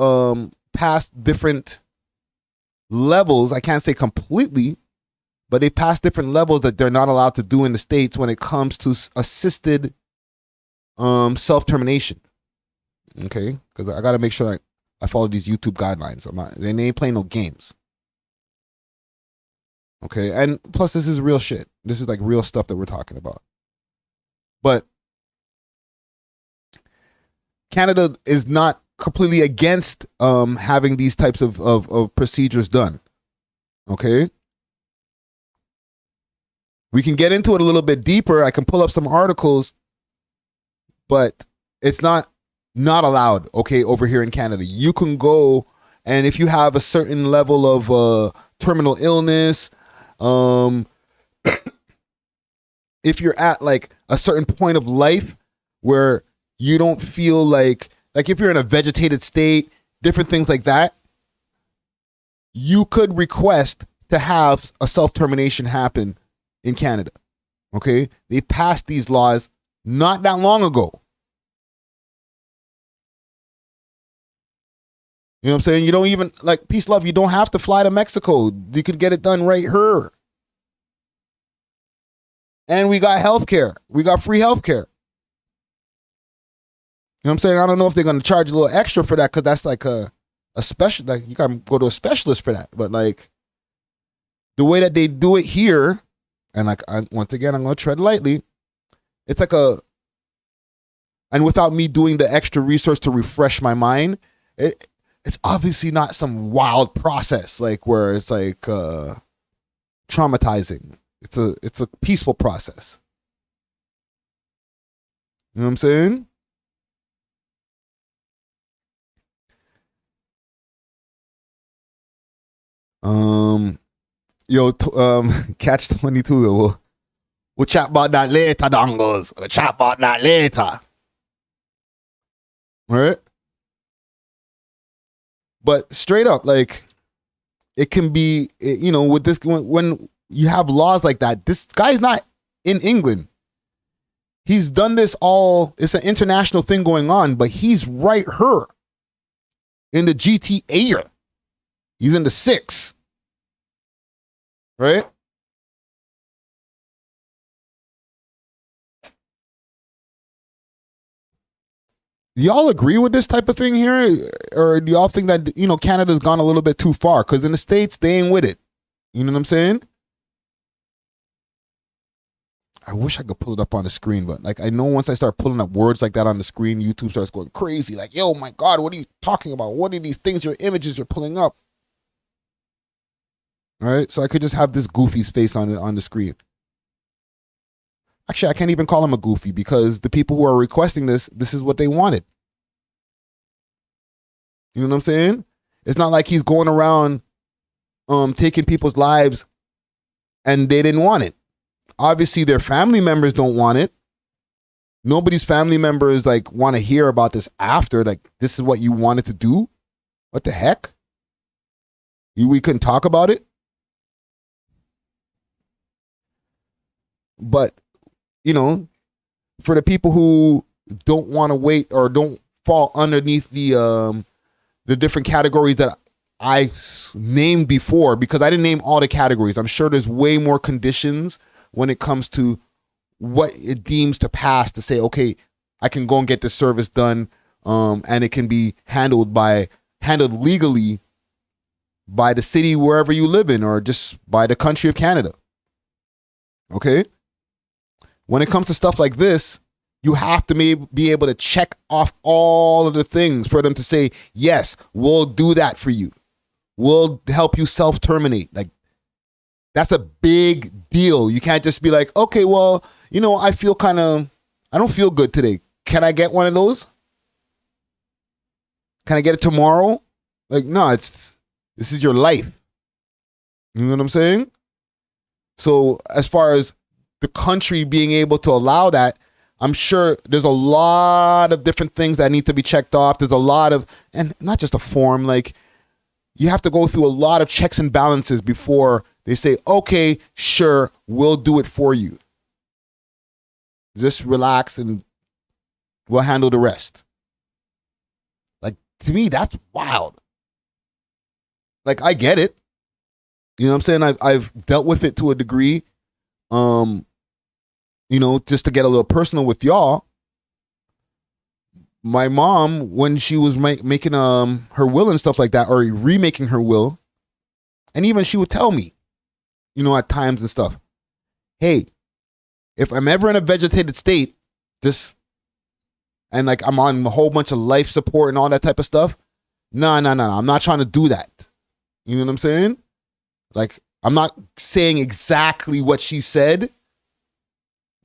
passed different levels. I can't say completely, but they passed different levels that they're not allowed to do in the States when it comes to assisted self-termination. Okay? Because I got to make sure I follow these YouTube guidelines. They ain't playing no games. Okay? And plus, this is real shit. This is like real stuff that we're talking about. But Canada is not completely against having these types of procedures done. Okay? We can get into it a little bit deeper. I can pull up some articles, but it's not allowed, okay, over here in Canada. You can go, and if you have a certain level of terminal illness, if you're at like a certain point of life where you don't feel like if you're in a vegetated state, different things like that, you could request to have a self-termination happen in Canada. Okay? They passed these laws not that long ago. You know what I'm saying? You don't even, like, peace, love, you don't have to fly to Mexico. You could get it done right here. And we got healthcare. We got free healthcare. You know what I'm saying? I don't know if they're going to charge a little extra for that because that's like a special, like you got to go to a specialist for that. But like the way that they do it here, and like, once again, I'm going to tread lightly. It's like and without me doing the extra research to refresh my mind, it's obviously not some wild process like where it's like traumatizing. It's a peaceful process. You know what I'm saying? Catch 22. We'll chat about that later, dongles. We'll chat about that later. Right? But straight up, like, it can be, with this, when you have laws like that, this guy's not in England. He's done this it's an international thing going on, but he's right here in the GTA. He's in the 6. Right? Do y'all agree with this type of thing here? Or do y'all think that, Canada's gone a little bit too far? Because in the States, they ain't with it. You know what I'm saying? I wish I could pull it up on the screen, but like I know once I start pulling up words like that on the screen, YouTube starts going crazy. Like, yo, my God, what are you talking about? What are these things, your images you're pulling up? All right, so I could just have this goofy's face on the screen. Actually, I can't even call him a goofy because the people who are requesting this is what they wanted. You know what I'm saying? It's not like he's going around taking people's lives and they didn't want it. Obviously, their family members don't want it. Nobody's family members like want to hear about this after. Like, this is what you wanted to do? What the heck? We couldn't talk about it? But, for the people who don't want to wait or don't fall underneath the different categories that I named before, because I didn't name all the categories. I'm sure there's way more conditions when it comes to what it deems to pass to say, okay, I can go and get this service done, and it can be handled legally by the city wherever you live in or just by the country of Canada. Okay? When it comes to stuff like this, you have to be able to check off all of the things for them to say, yes, we'll do that for you. We'll help you self-terminate. Like, that's a big deal. You can't just be like, okay, well, I don't feel good today. Can I get one of those? Can I get it tomorrow? Like, no, this is your life. You know what I'm saying? So as far as the country being able to allow that, I'm sure there's a lot of different things that need to be checked off. There's a lot of, and not just a form, like you have to go through a lot of checks and balances before they say, okay, sure, we'll do it for you. Just relax and we'll handle the rest. Like, to me, that's wild. Like, I get it. You know what I'm saying? I've dealt with it to a degree. Just to get a little personal with y'all, my mom, when she was making her will and stuff like that, or remaking her will, and even she would tell me, at times and stuff, hey, if I'm ever in a vegetated state, and like I'm on a whole bunch of life support and all that type of stuff, no, I'm not trying to do that. You know what I'm saying? Like, I'm not saying exactly what she said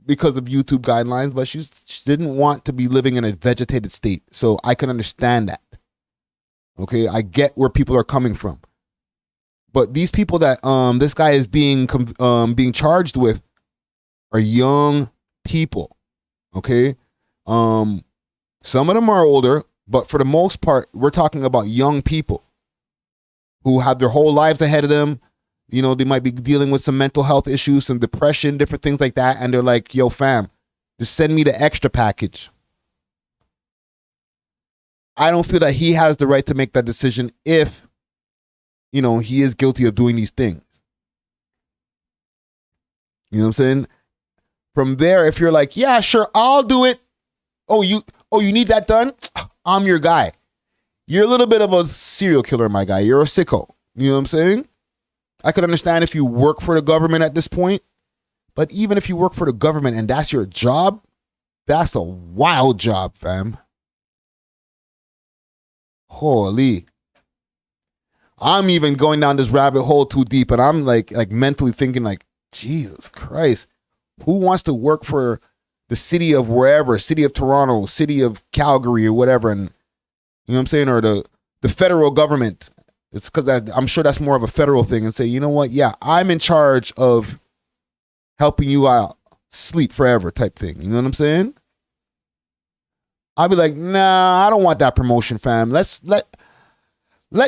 because of YouTube guidelines, but she didn't want to be living in a vegetated state. So I can understand that. Okay, I get where people are coming from. But these people that this guy is being charged with are young people. Okay, Some of them are older, but for the most part, we're talking about young people who have their whole lives ahead of them. You know, they might be dealing with some mental health issues, some depression, different things like that. And they're like, yo, fam, just send me the extra package. I don't feel that he has the right to make that decision if, you know, he is guilty of doing these things. You know what I'm saying? From there, if you're like, yeah, sure, I'll do it. Oh, you need that done? I'm your guy. You're a little bit of a serial killer, my guy. You're a sicko. You know what I'm saying? I could understand if you work for the government at this point, but even if you work for the government and that's your job, that's a wild job, fam. Holy. I'm even going down this rabbit hole too deep, and I'm like mentally thinking like, Jesus Christ, who wants to work for the city of wherever, city of Toronto, city of Calgary or whatever, and you know what I'm saying, or the federal government? It's because I'm sure that's more of a federal thing, and say, you know what, yeah, I'm in charge of helping you out, sleep forever type thing. You know what I'm saying? I'll be like, nah, I don't want that promotion, fam. Let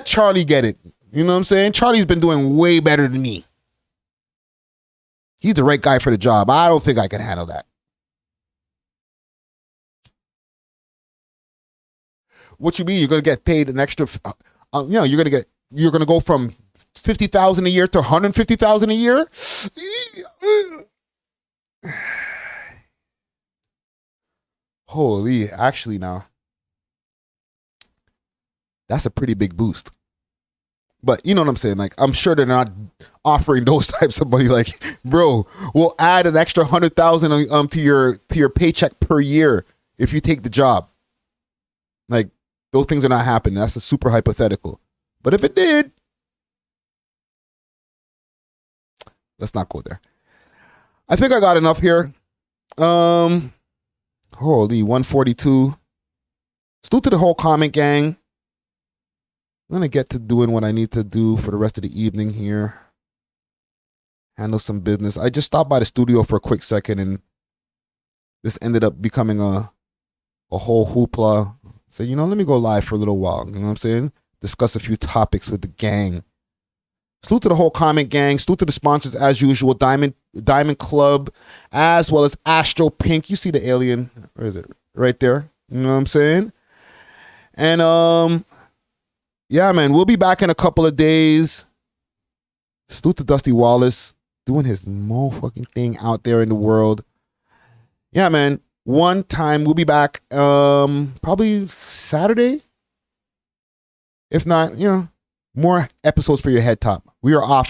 Charlie get it. You know what I'm saying? Charlie's been doing way better than me. He's the right guy for the job. I don't think I can handle that. What you mean? You're going to get paid an extra, you're going to go from $50,000 a year to $150,000 a year? Holy, actually now, that's a pretty big boost. But you know what I'm saying? Like, I'm sure they're not offering those types of money. Like, bro, we'll add an extra $100,000 to your paycheck per year if you take the job. Like, those things are not happening. That's a super hypothetical. But if it did, let's not go there. I think I got enough here. Holy, 142. Salute to the whole comment gang. I'm going to get to doing what I need to do for the rest of the evening here. Handle some business. I just stopped by the studio for a quick second, and this ended up becoming a whole hoopla. So, you know, let me go live for a little while. You know what I'm saying? Discuss a few topics with the gang. Salute to the whole comment gang. Salute to the sponsors as usual. Diamond Club, as well as Astro Pink. You see the alien. Where is it? Right there. You know what I'm saying? And yeah, man, we'll be back in a couple of days. Salute to Dusty Wallace doing his motherfucking thing out there in the world. Yeah, man. One time we'll be back probably Saturday. If not, you know, more episodes for your head top. We are off.